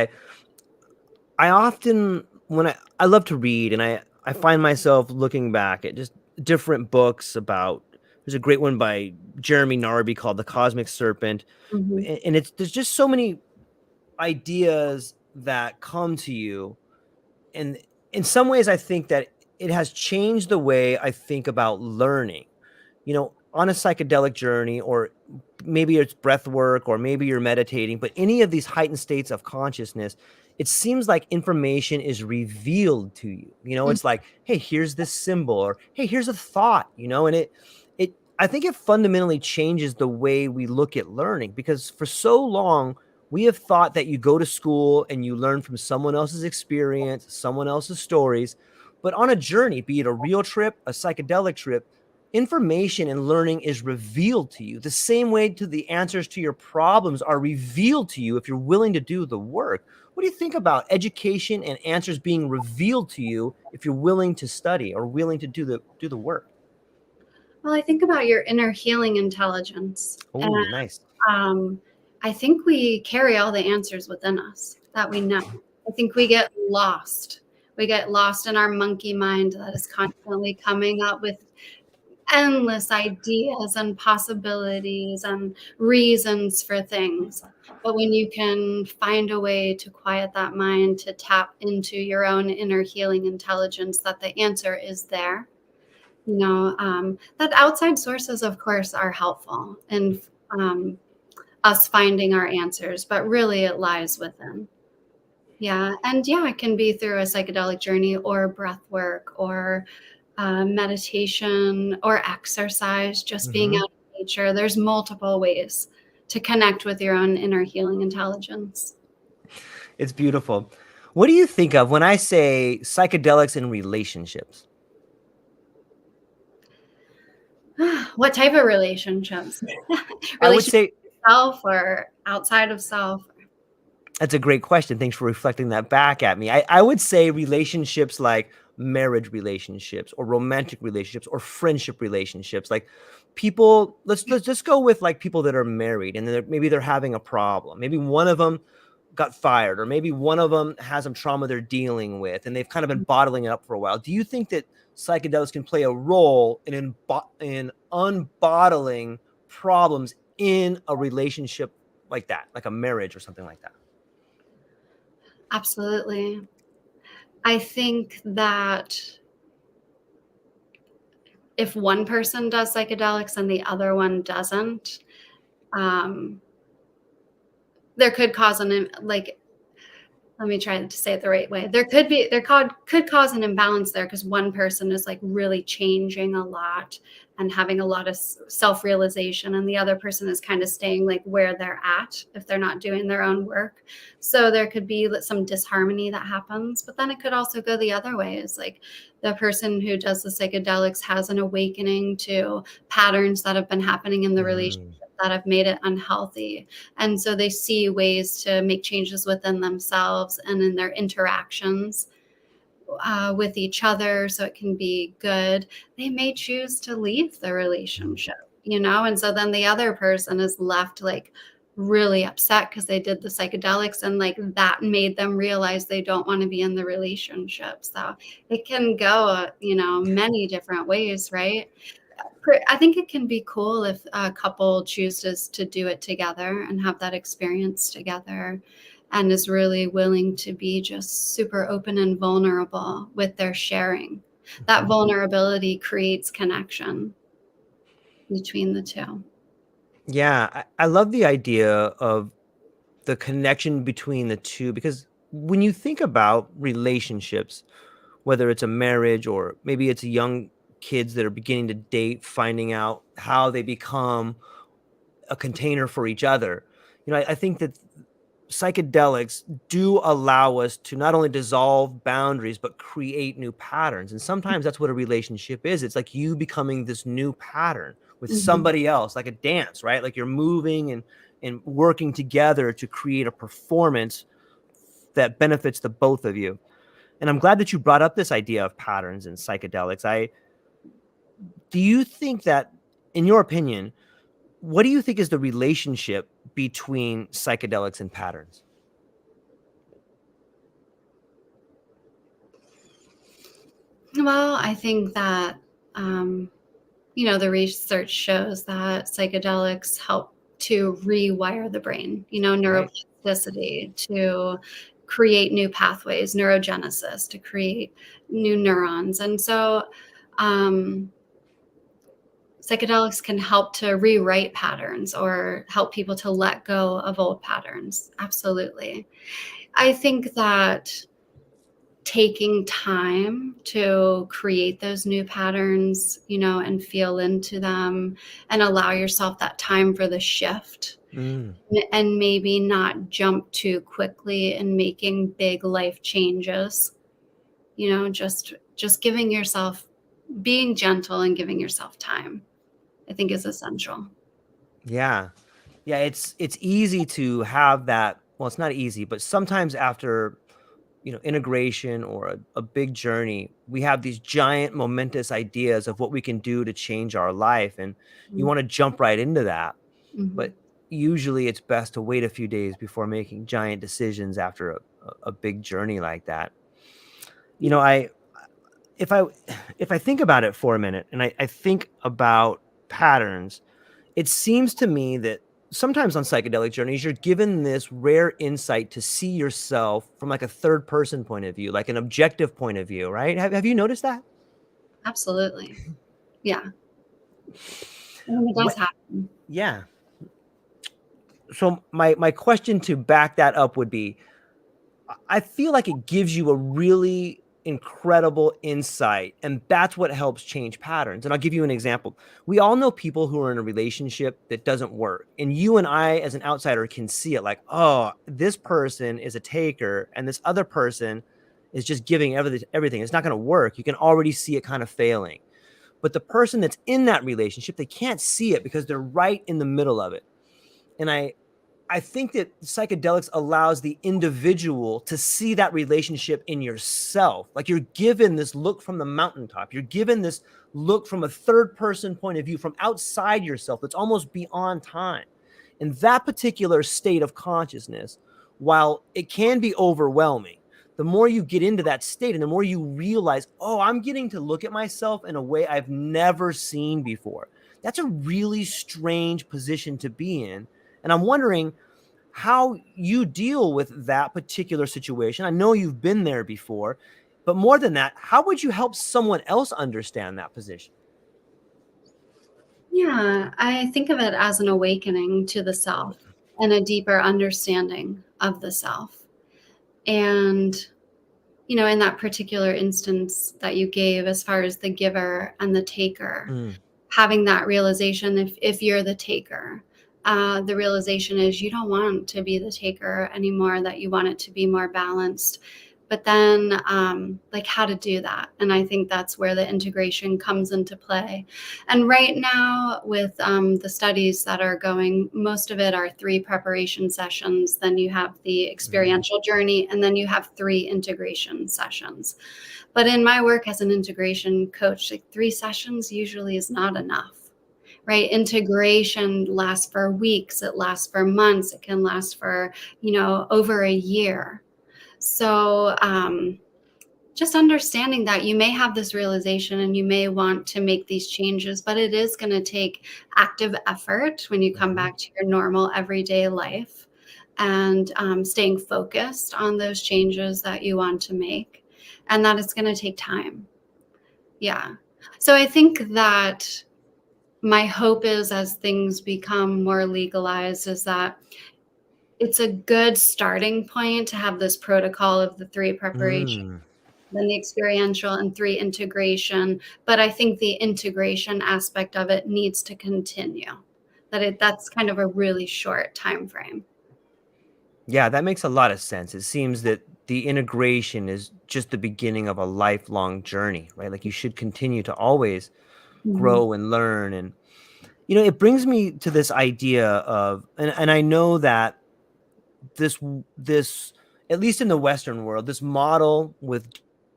I often when I love to read, and I find myself looking back at just different books about. There's a great one by Jeremy Narby called The Cosmic Serpent, Mhm. and it's there's just so many ideas that come to you. And in some ways I think that it has changed the way I think about learning. On a psychedelic journey, or maybe it's breath work, or maybe you're meditating, but any of these heightened states of consciousness, it seems like information is revealed to you. Mm. It's like, hey, here's this symbol, or hey, here's a thought, and I think it fundamentally changes the way we look at learning, because for so long we have thought that you go to school and you learn from someone else's experience, someone else's stories. But on a journey, be it a real trip, a psychedelic trip, information and learning is revealed to you the same way to the answers to your problems are revealed to you if you're willing to do the work. What do you think about education and answers being revealed to you if you're willing to study or willing to do the work? Well, I think about your inner healing intelligence. And Oh, nice. um, I think we carry all the answers within us that we know. I think we get lost. We get lost in our monkey mind that is constantly coming up with endless ideas and possibilities and reasons for things. But when you can find a way to quiet that mind, to tap into your own inner healing intelligence, that the answer is there. That outside sources, of course, are helpful in um, us finding our answers, but really it lies within. Yeah. And yeah, it can be through a psychedelic journey or breath work or meditation or exercise, just being Hmm. out in nature. There's multiple ways to connect with your own inner healing intelligence. It's beautiful. What do you think of when I say psychedelics in relationships? What type of relationships? I would Relationship say with self or outside of self? that's a great question. Thanks for reflecting that back at me. I would say relationships like marriage relationships or romantic relationships or friendship relationships. Like people, let's just go with like people that are married and maybe they're having a problem. Maybe one of them got fired, or maybe one of them has some trauma they're dealing with and they've kind of been bottling it up for a while. Do you think that psychedelics can play a role in unbottling problems in a relationship like that, like a marriage or something like that? Absolutely. I think that if one person does psychedelics and the other one doesn't, there could cause let me try to say it the right way. Could cause an imbalance there because one person is like really changing a lot and having a lot of self-realization, and the other person is kind of staying like where they're at if they're not doing their own work. So there could be some disharmony that happens, but then it could also go the other way. Is like the person who does the psychedelics has an awakening to patterns that have been happening in the relationship that have made it unhealthy. And so they see ways to make changes within themselves and in their interactions with each other so it can be good. They may choose to leave the relationship, and so then the other person is left like really upset because they did the psychedelics and like that made them realize they don't want to be in the relationship. So it can go, many different ways, right? I think it can be cool if a couple chooses to do it together and have that experience together and is really willing to be just super open and vulnerable with their sharing. That vulnerability creates connection between the two. Yeah, I love the idea of the connection between the two, because when you think about relationships, whether it's a marriage or maybe it's young kids that are beginning to date, finding out how they become a container for each other, I think that psychedelics do allow us to not only dissolve boundaries but create new patterns, and sometimes that's what a relationship is. It's like you becoming this new pattern with somebody else, like a dance, right? Like you're moving and working together to create a performance that benefits the both of you. And I'm glad that you brought up this idea of patterns and psychedelics. Do you think that, in your opinion, what do you think is the relationship between psychedelics and patterns? Well, I think that, the research shows that psychedelics help to rewire the brain, Right. neuroplasticity to create new pathways, neurogenesis to create new neurons. And so psychedelics can help to rewrite patterns or help people to let go of old patterns. Absolutely. I think that taking time to create those new patterns, and feel into them and allow yourself that time for the shift and maybe not jump too quickly in making big life changes, just giving yourself, being gentle and giving yourself time, I think is essential. Yeah. Yeah, it's easy to have that. Well, it's not easy, but sometimes after, integration or a big journey, we have these giant momentous ideas of what we can do to change our life. And you want to jump right into that. Mm-hmm. But usually it's best to wait a few days before making giant decisions after a big journey like that. You know, I if I if I think about it for a minute and I think about patterns, it seems to me that sometimes on psychedelic journeys, you're given this rare insight to see yourself from like a third person point of view, like an objective point of view, right? Have you noticed that? Absolutely. Yeah. I mean, it does What, happen. yeah. So my question to back that up would be, I feel like it gives you a really incredible insight, and that's what helps change patterns. And I'll give you an example. We all know people who are in a relationship that doesn't work, and you and I as an outsider can see it, like, oh, this person is a taker and this other person is just giving everything. It's not going to work. You can already see it kind of failing. But the person that's in that relationship, they can't see it because they're right in the middle of it. And I think that psychedelics allows the individual to see that relationship in yourself. Like, you're given this look from the mountaintop. You're given this look from a third person point of view, from outside yourself. That's almost beyond time. And that particular state of consciousness, while it can be overwhelming, the more you get into that state and the more you realize, oh, I'm getting to look at myself in a way I've never seen before. That's a really strange position to be in. And I'm wondering how you deal with that particular situation. I know you've been there before, but more than that, how would you help someone else understand that position? Yeah, I think of it as an awakening to the self and a deeper understanding of the self. And, in that particular instance that you gave, as far as the giver and the taker, Mm, having that realization, if you're the taker, the realization is you don't want to be the taker anymore, that you want it to be more balanced. But then, like, how to do that. And I think that's where the integration comes into play. And right now, with the studies that are going, most of it are 3 preparation sessions. Then you have the mm, experiential journey, and then you have 3 integration sessions. But in my work as an integration coach, like, 3 sessions usually is not enough. Right? Integration lasts for weeks, it lasts for months, it can last for, over a year. So, just understanding that you may have this realization and you may want to make these changes, but it is going to take active effort when you come mhm. back to your normal everyday life, and staying focused on those changes that you want to make. And that it's going to take time. Yeah. So I think that my hope is, as things become more legalized, is that it's a good starting point to have this protocol of the 3 preparation, Mm. then the experiential, and 3 integration. But I think the integration aspect of it needs to continue. That's kind of a really short time frame. Yeah, that makes a lot of sense. It seems that the integration is just the beginning of a lifelong journey, right? Like, you should continue to always Mhm. grow and learn. And, it brings me to this idea of, and I know that this, at least in the Western world, this model with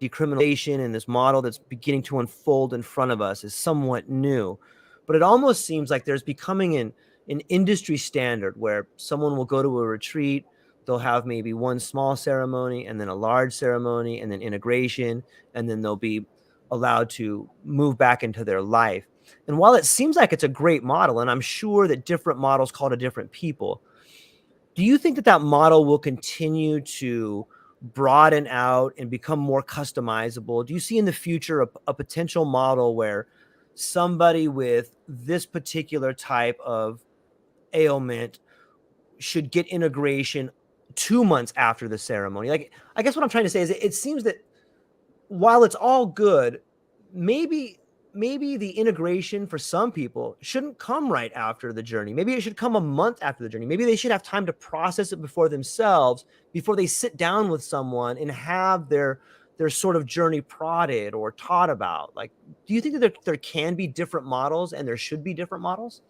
decriminalization and this model that's beginning to unfold in front of us is somewhat new. But it almost seems like there's becoming an industry standard where someone will go to a retreat, they'll have maybe one small ceremony and then a large ceremony and then integration, and then they'll be allowed to move back into their life. And while it seems like it's a great model, and I'm sure that different models call to different people, do you think that that model will continue to broaden out and become more customizable? Do you see in the future a potential model where somebody with this particular type of ailment should get integration 2 months after the ceremony? Like, I guess what I'm trying to say is, it seems that while it's all good, maybe the integration for some people shouldn't come right after the journey. Maybe it should come a month after the journey. Maybe they should have time to process it before themselves, before they sit down with someone and have their sort of journey prodded or taught about. Like, do you think that there can be different models and there should be different models?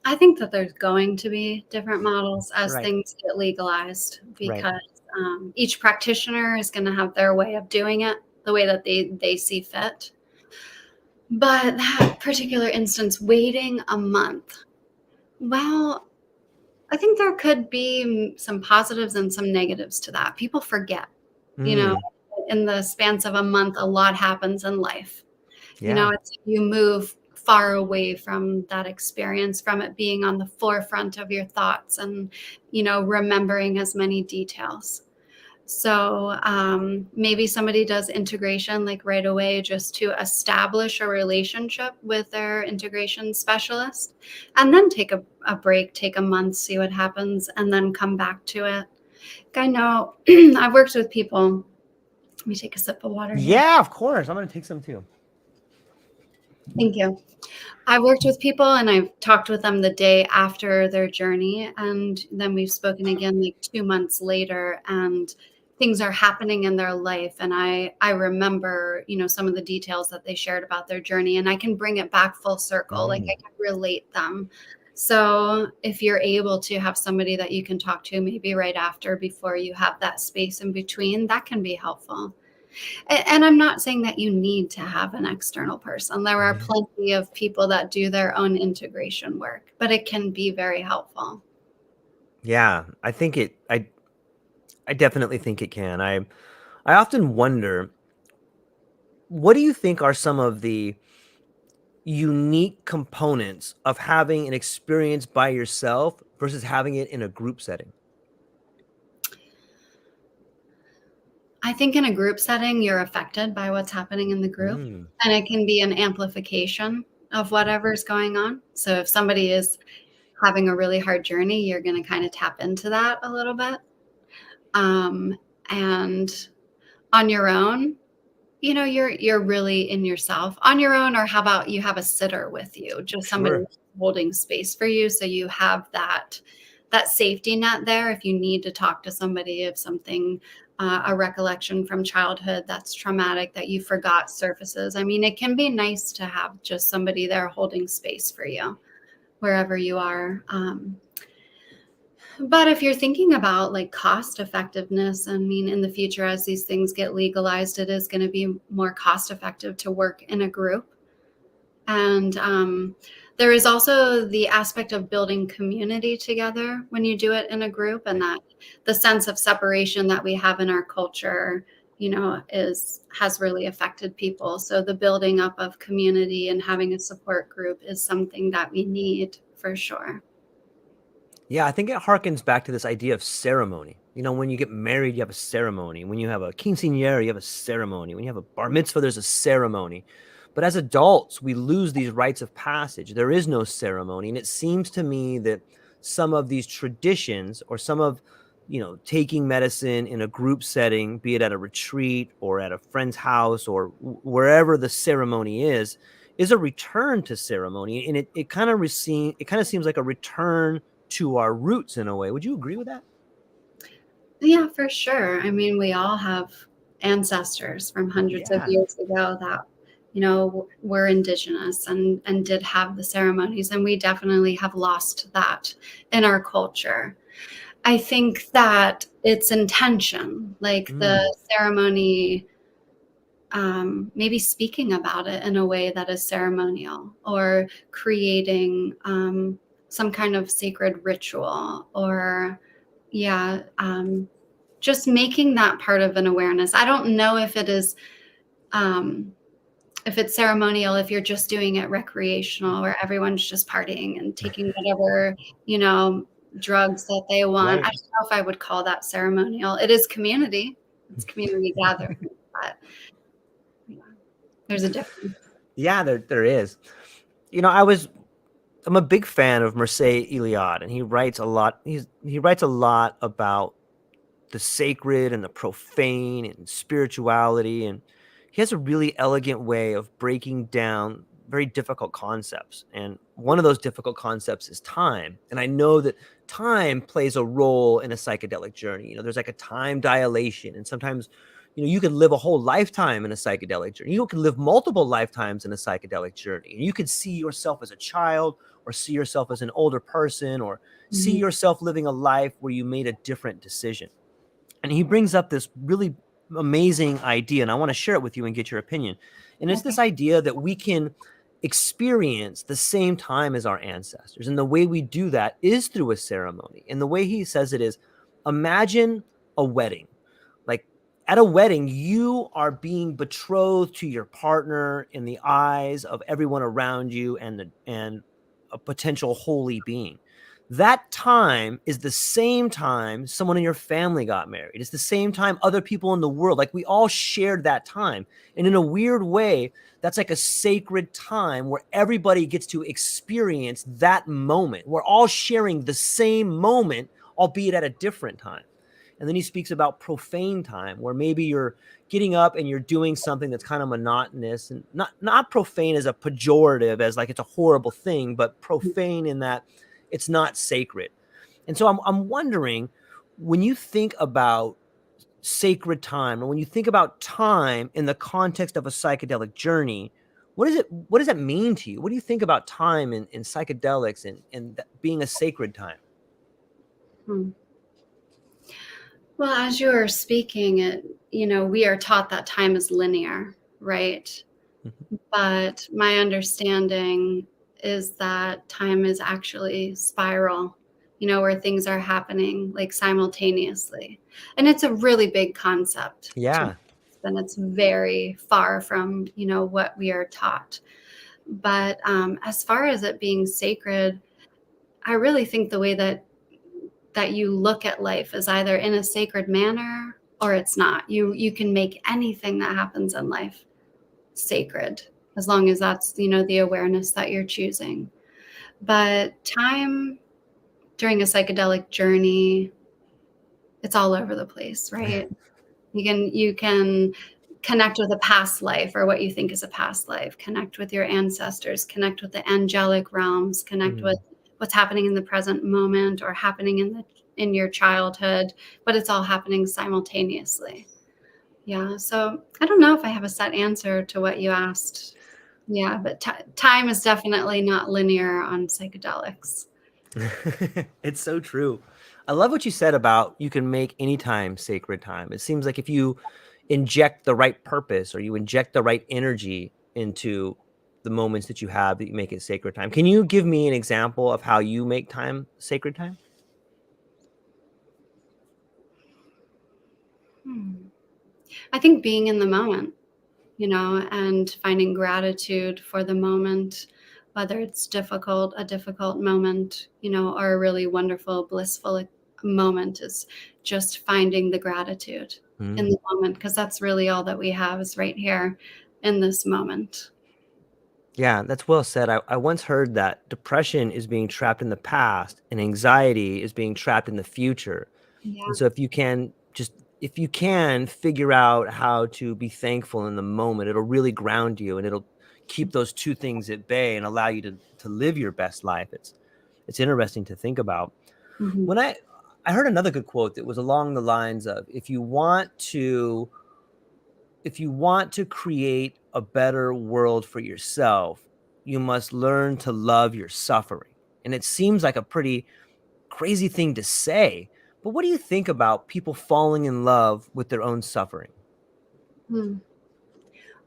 I think that there's going to be different models as Right. things get legalized, Right. because each practitioner is going to have their way of doing it, the way that they see fit. But that particular instance, waiting a month, well, I think there could be some positives and some negatives to that. People forget, you know, Mm, in the spans of a month, a lot happens in life. yeah. You move far away from that experience, from it being on the forefront of your thoughts, and, remembering as many details. So maybe somebody does integration like right away, just to establish a relationship with their integration specialist, and then take a break, take a month, see what happens, and then come back to it. Like, I know I've worked with people Let me take a sip of water here. Yeah, of course. I'm going to take some too. Thank you. I worked with people and I've talked with them the day after their journey. And then we've spoken again like 2 months later, and things are happening in their life. And I remember, some of the details that they shared about their journey, and I can bring it back full circle. Like I can relate them. So if you're able to have somebody that you can talk to maybe right after, before you have that space in between, that can be helpful. And I'm not saying that you need to have an external person. There are plenty of people that do their own integration work, but it can be very helpful. Yeah, I think I definitely think it can. I often wonder, what do you think are some of the unique components of having an experience by yourself versus having it in a group setting? I think in a group setting, you're affected by what's happening in the group, and it can be an amplification of whatever's going on. So if somebody is having a really hard journey, you're going to kind of tap into that a little bit. And on your own, you're really in yourself on your own. Or how about you have a sitter with you, just somebody holding space for you, so you have that safety net there if you need to talk to somebody, if something, a recollection from childhood that's traumatic that you forgot surfaces. I mean, it can be nice to have just somebody there holding space for you wherever you are. But if you're thinking about like cost effectiveness, I mean, in the future, as these things get legalized, it is going to be more cost effective to work in a group. And there is also the aspect of building community together when you do it in a group, and that the sense of separation that we have in our culture, has really affected people. So the building up of community and having a support group is something that we need for sure. Yeah, I think it harkens back to this idea of ceremony. When you get married, you have a ceremony. When you have a quinceañera, you have a ceremony. When you have a bar mitzvah, there's a ceremony. But as adults, we lose these rites of passage. There is no ceremony. And it seems to me that some of these traditions, or some of, taking medicine in a group setting, be it at a retreat or at a friend's house or wherever the ceremony is a return to ceremony. And it kind of seems like a return to our roots in a way. Would you agree with that? Yeah, for sure. I mean, we all have ancestors from hundreds of years ago that, were indigenous and did have the ceremonies, and we definitely have lost that in our culture. I think that it's intention, like the ceremony, maybe speaking about it in a way that is ceremonial, or creating some kind of sacred ritual, or just making that part of an awareness. I don't know if it is, if it's ceremonial, if you're just doing it recreational, where everyone's just partying and taking whatever, drugs that they want. I don't know if I would call that ceremonial. It is community. It's community gathering, but there's a difference. Yeah, there is. I'm a big fan of Mircea Eliade, and he writes a lot. He writes a lot about the sacred and the profane and spirituality, and he has a really elegant way of breaking down very difficult concepts. And one of those difficult concepts is time. And I know that time plays a role in a psychedelic journey. There's like a time dilation, and sometimes you could live a whole lifetime in a psychedelic journey. You could live multiple lifetimes in a psychedelic journey. And you could see yourself as a child, or see yourself as an older person, or see yourself living a life where you made a different decision. And he brings up this really amazing idea, and I want to share it with you and get your opinion. And it's this idea that we can experience the same time as our ancestors. And the way we do that is through a ceremony. And the way he says it is, imagine a wedding. Like at a wedding, you are being betrothed to your partner in the eyes of everyone around you, and a potential holy being. That time is the same time someone in your family got married. It's the same time other people in the world, like we all shared that time. And in a weird way, that's like a sacred time where everybody gets to experience that moment. We're all sharing the same moment, albeit at a different time. And then he speaks about profane time, where maybe you're getting up and you're doing something that's kind of monotonous, and not profane as a pejorative, as like it's a horrible thing, but profane in that it's not sacred. And so I'm wondering, when you think about sacred time, or when you think about time in the context of a psychedelic journey, what does that mean to you? What do you think about time in psychedelics, and being a sacred time? Hmm. Well, as you were speaking, we are taught that time is linear, right? Mhm. But my understanding is that time is actually spiral, where things are happening like simultaneously. And it's a really big concept to Yeah. grasp, and it's very far from, what we are taught. But as far as it being sacred, I really think the way that you look at life is either in a sacred manner or it's not. You can make anything that happens in life sacred, as long as that's, the awareness that you're choosing. But time during a psychedelic journey, it's all over the place, right? You can connect with a past life, or what you think is a past life, connect with your ancestors, connect with the angelic realms, connect with Mm. what's happening in the present moment or happening in your childhood, but it's all happening simultaneously. Yeah, so I don't know if I have a set answer to what you asked. Yeah, but time is definitely not linear on psychedelics. It's so true. I love what you said about you can make any time sacred time. It seems like if you inject the right purpose, or you inject the right energy into the moments that you have, that you make it sacred time. Can you give me an example of how you make time sacred time? Hmm. I think being in the moment, and finding gratitude for the moment, whether it's a difficult moment, or a really wonderful, blissful moment, is just finding the gratitude in Mm. the moment, because that's really all that we have is right here in this moment. Yeah, that's well said. I once heard that depression is being trapped in the past, and anxiety is being trapped in the future. And Yeah. so if you can figure out how to be thankful in the moment, it'll really ground you, and it'll keep those two things at bay and allow you to live your best life. It's interesting to think about. Mhm. When I heard another good quote that was along the lines of, if you want to create a better world for yourself, you must learn to love your suffering. And it seems like a pretty crazy thing to say, but what do you think about people falling in love with their own suffering? Hmm.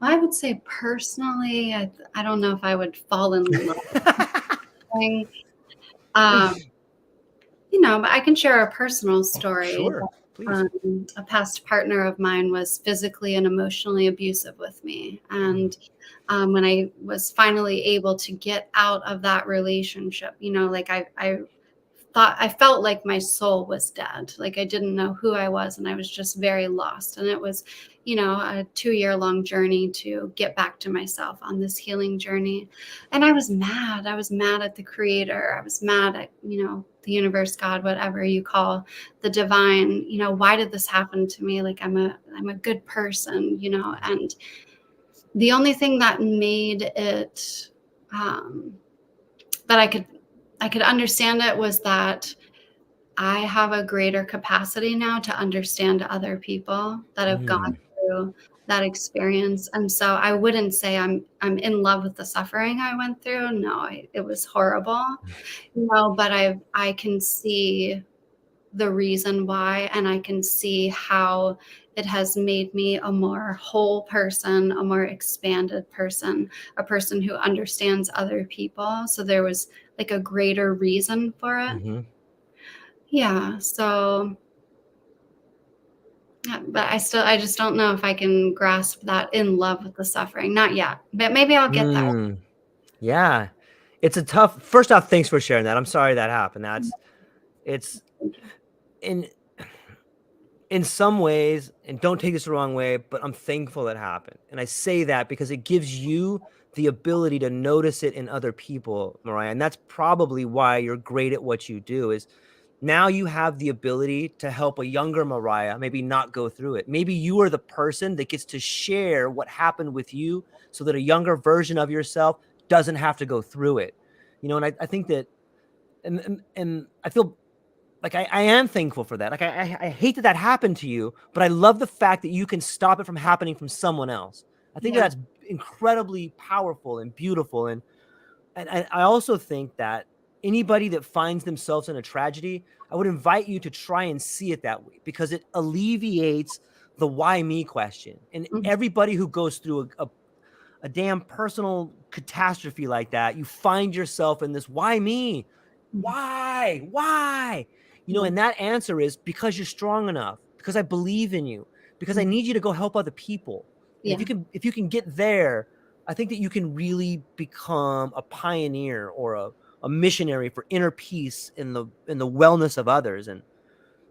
I would say personally, I don't know if I would fall in love with it. But I can share a personal story. Sure, please. A past partner of mine was physically and emotionally abusive with me. Mm. And when I was finally able to get out of that relationship, like I felt like my soul was dead. Like I didn't know who I was, and I was just very lost. And it was, a 2-year long journey to get back to myself on this healing journey. And I was mad. I was mad at the creator. I was mad at, the universe, God, whatever you call the divine. Why did this happen to me? Like I'm a good person, and the only thing that made it um that I could understand it was that I have a greater capacity now to understand other people that have gone Mm. through that experience. And so I wouldn't say I'm in love with the suffering I went through. No, it was horrible. But I can see the reason why, and I can see how it has made me a more whole person, a more expanded person, a person who understands other people. So there was like a greater reason for it. Hmm. Yeah. So, yeah, but I just don't know if I can grasp that in love with the suffering. Not yet, but maybe I'll get there. Mm. Yeah. It's a tough, first off, thanks for sharing that. I'm sorry that happened. It's in in some ways, and don't take this the wrong way, but I'm thankful it happened. And I say that because it gives you the ability to notice it in other people, Myrriah. And that's probably why you're great at what you do, is Now you have the ability to help a younger Myrriah maybe not go through it. Maybe you are the person that gets to share what happened with you so that a younger version of yourself doesn't have to go through it. And I think that, and I feel like I am thankful for that. Like I hate that happened to you, but I love the fact that you can stop it from happening from someone else. I think Yeah. that's incredibly powerful and beautiful. And I also think that anybody that finds themselves in a tragedy, I would invite you to try and see it that way, because it alleviates the why me question. And Mhm. everybody who goes through a damn personal catastrophe like that, you find yourself in this why me? Mhm. Why? Yeah. And that answer is because you're strong enough, because I believe in you, because I Mhm. need you to go help other people. And Yeah. if you can get there, I think that you can really become a pioneer or a missionary for inner peace in the wellness of others. And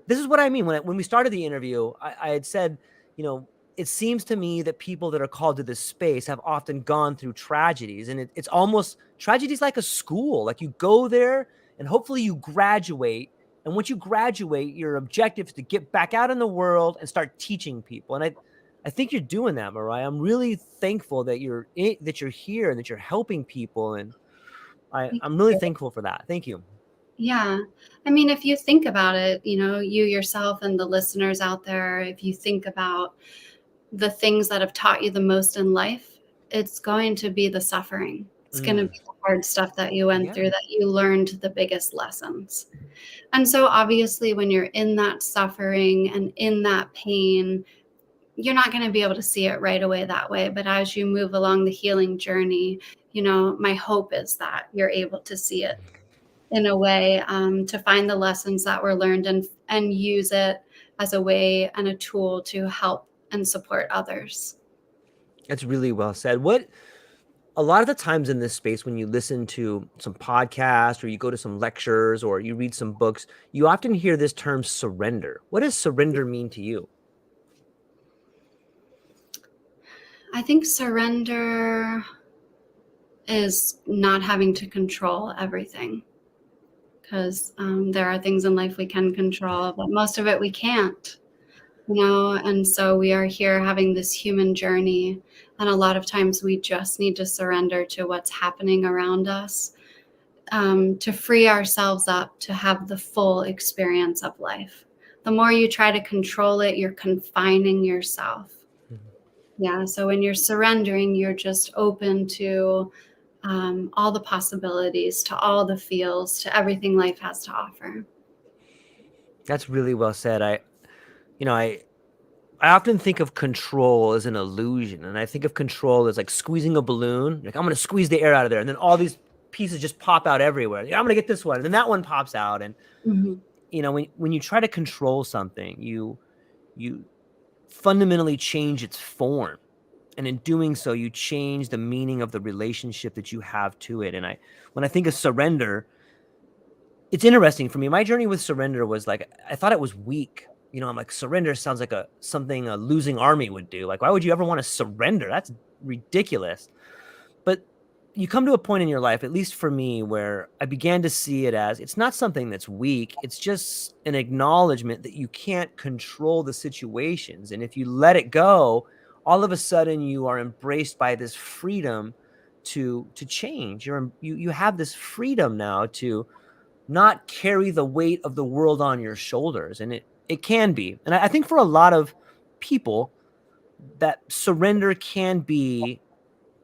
this is what I mean when we started the interview. I had said, it seems to me that people that are called to this space have often gone through tragedies, and it's almost tragedies like a school. Like you go there and hopefully you graduate. And once you graduate, your objective is to get back out in the world and start teaching people. And I think you're doing that, Myrriah. I'm really thankful that you're here and that you're helping people. And Thank I'm really you. thankful for that. Thank you. Yeah. I mean, if you think about it, you yourself and the listeners out there, if you think about the things that have taught you the most in life, it's going to be the suffering. It's going to Mm, be the hard stuff that you went yeah. through, that you learned the biggest lessons. And so obviously when you're in that suffering and in that pain, you're not going to be able to see it right away that way. But as you move along the healing journey, my hope is that you're able to see it in a way, to find the lessons that were learned and use it as a way and a tool to help and support others. That's really well said. What A lot of the times in this space, when you listen to some podcast or you go to some lectures or you read some books, you often hear this term surrender. What does surrender mean to you? I think surrender is not having to control everything, because there are things in life we can control, but most of it we can't. And so we are here having this human journey, and a lot of times we just need to surrender to what's happening around us, to free ourselves up to have the full experience of life. The more you try to control it, you're confining yourself. Mhm. Yeah, so when you're surrendering, you're just open to all the possibilities, to all the feels, to everything life has to offer. That's really well said. You know, I often think of control as an illusion, and I think of control as like squeezing a balloon. Like I'm going to squeeze the air out of there, and then all these pieces just pop out everywhere. Yeah, I'm going to get this one, and then that one pops out. And Mhm. when you try to control something, you fundamentally change its form. And in doing so, you change the meaning of the relationship that you have to it. And when I think of surrender, it's interesting for me. My journey with surrender was like, I thought it was weak. I'm like, surrender sounds like something a losing army would do. Like, why would you ever want to surrender? That's ridiculous. But you come to a point in your life, at least for me, where I began to see it as it's not something that's weak. It's just an acknowledgement that you can't control the situations. And if you let it go, all of a sudden you are embraced by this freedom to change. You have this freedom now to not carry the weight of the world on your shoulders. And it can be. And I think for a lot of people, that surrender can be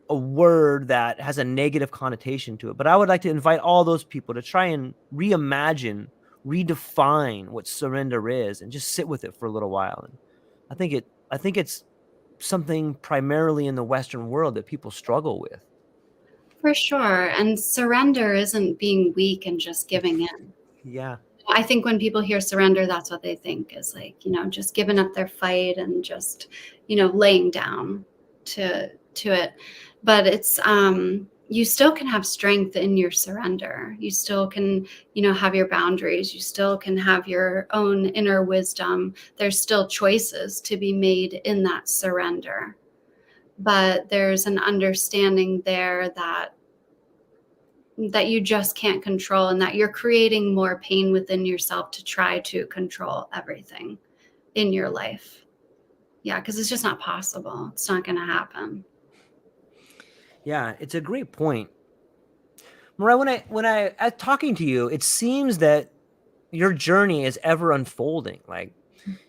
a word that has a negative connotation to it. But I would like to invite all those people to try and reimagine, redefine what surrender is, and just sit with it for a little while. And I think it's something primarily in the Western world that people struggle with. For sure. And surrender isn't being weak and just giving in. Yeah. I think when people hear surrender, that's what they think is like, just giving up their fight and just, laying down to it. But it's you still can have strength in your surrender. You still can, have your boundaries. You still can have your own inner wisdom. There's still choices to be made in that surrender. But there's an understanding there that that you just can't control, and that you're creating more pain within yourself to try to control everything in your life. Yeah, because it's just not possible. It's not going to happen. Yeah, it's a great point. Myrriah, when I talking to you, it seems that your journey is ever unfolding. Like,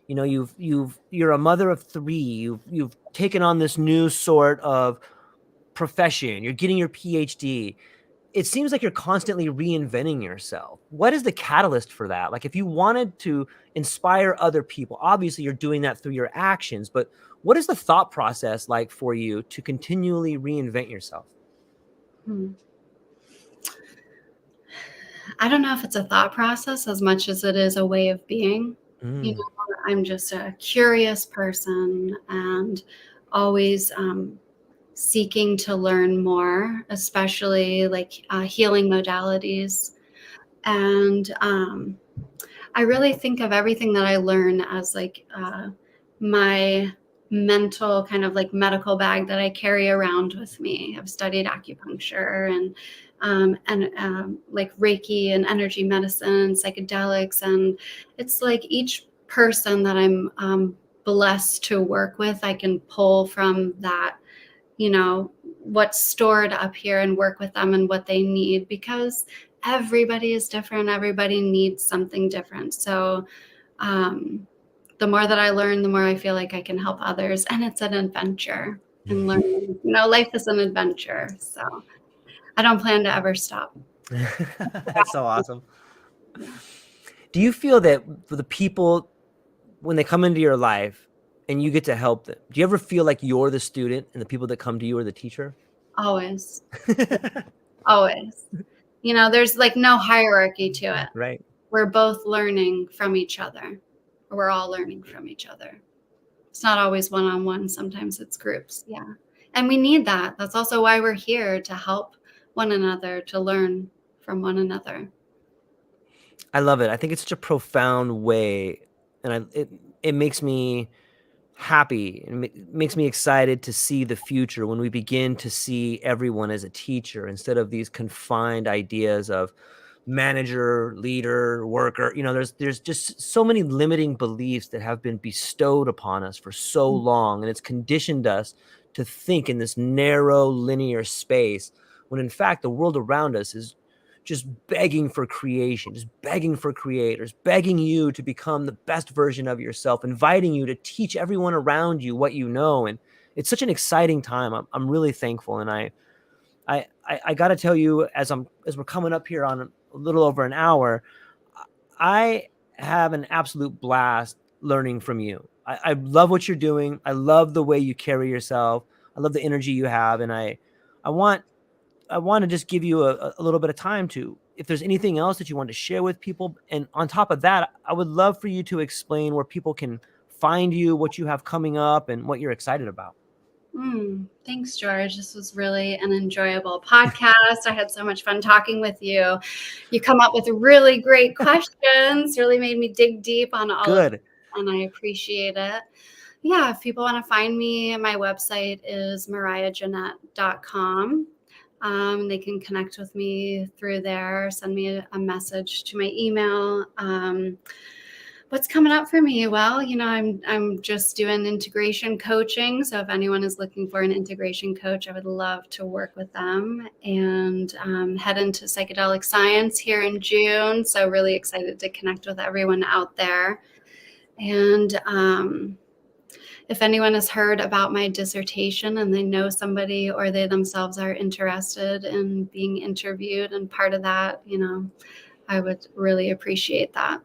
you know, you're a mother of 3. You've taken on this new sort of profession. You're getting your PhD. It seems like you're constantly reinventing yourself. What is the catalyst for that? Like, if you wanted to inspire other people, obviously you're doing that through your actions, but what is the thought process like for you to continually reinvent yourself? Hmm. I don't know if it's a thought process as much as it is a way of being. You Mm. know, I'm just a curious person, and always seeking to learn more, especially like healing modalities. And I really think of everything that I learn as like my mental kind of like medical bag that I carry around with me. I've studied acupuncture and like Reiki and energy medicine, psychedelics, and it's like each person that I'm blessed to work with, I can pull from that, you know, what's stored up here and work with them and what they need, because everybody is different. Everybody needs something different. So um, the more that I learn, the more I feel like I can help others. And it's an adventure, and learning, you know, life is an adventure. So I don't plan to ever stop. That's so awesome. Yeah. Do you feel that for the people, when they come into your life and you get to help them, do you ever feel like you're the student and the people that come to you are the teacher? Always, always. You know, there's like no hierarchy to it. Right. We're both learning from each other. We're all learning from each other. It's not always one-on-one. Sometimes it's groups. Yeah. And we need that. That's also why we're here, to help one another, to learn from one another. I love it. I think it's such a profound way, and it makes me happy and makes me excited to see the future when we begin to see everyone as a teacher instead of these confined ideas of manager, leader, worker. You know, there's just so many limiting beliefs that have been bestowed upon us for so long, and it's conditioned us to think in this narrow linear space when in fact the world around us is just begging for creation, just begging for creators, begging you to become the best version of yourself, inviting you to teach everyone around you what you know. And it's such an exciting time. I'm really thankful. And I got to tell you, as we're coming up here on a little over an hour, I have an absolute blast learning from you. I love what you're doing. I love the way you carry yourself. I love the energy you have. And I want I want to just give you a little bit of time to, if there's anything else that you want to share with people. And on top of that, I would love for you to explain where people can find you, what you have coming up, and what you're excited about. Thanks, George. This was really an enjoyable podcast. I had so much fun talking with you. You come up with really great questions, really made me dig deep on all of Good. it, and I appreciate it. Yeah, if people want to find me, my website is myrriahjannette.com. They can connect with me through there, send me a message to my email. What's coming up for me? Well, you know, I'm just doing integration coaching. So if anyone is looking for an integration coach, I would love to work with them, and head into psychedelic science here in June. So really excited to connect with everyone out there. And if anyone has heard about my dissertation and they know somebody, or they themselves are interested in being interviewed and part of that, you know, I would really appreciate that.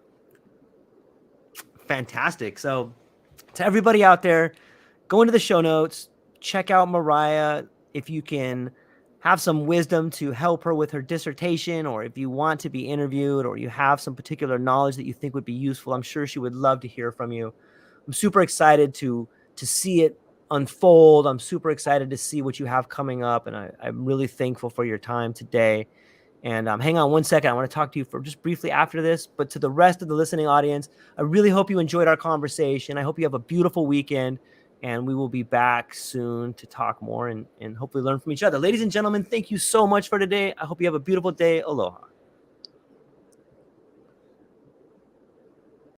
Fantastic. So to everybody out there, go into the show notes, check out Myrriah. If you can have some wisdom to help her with her dissertation, or if you want to be interviewed, or you have some particular knowledge that you think would be useful, I'm sure she would love to hear from you. I'm super excited to see it unfold. I'm super excited to see what you have coming up, and I'm really thankful for your time today. And hang on one second. I want to talk to you for just briefly after this, but to the rest of the listening audience, I really hope you enjoyed our conversation. I hope you have a beautiful weekend. And we will be back soon to talk more and hopefully learn from each other. Ladies and gentlemen, thank you so much for today. I hope you have a beautiful day. Aloha.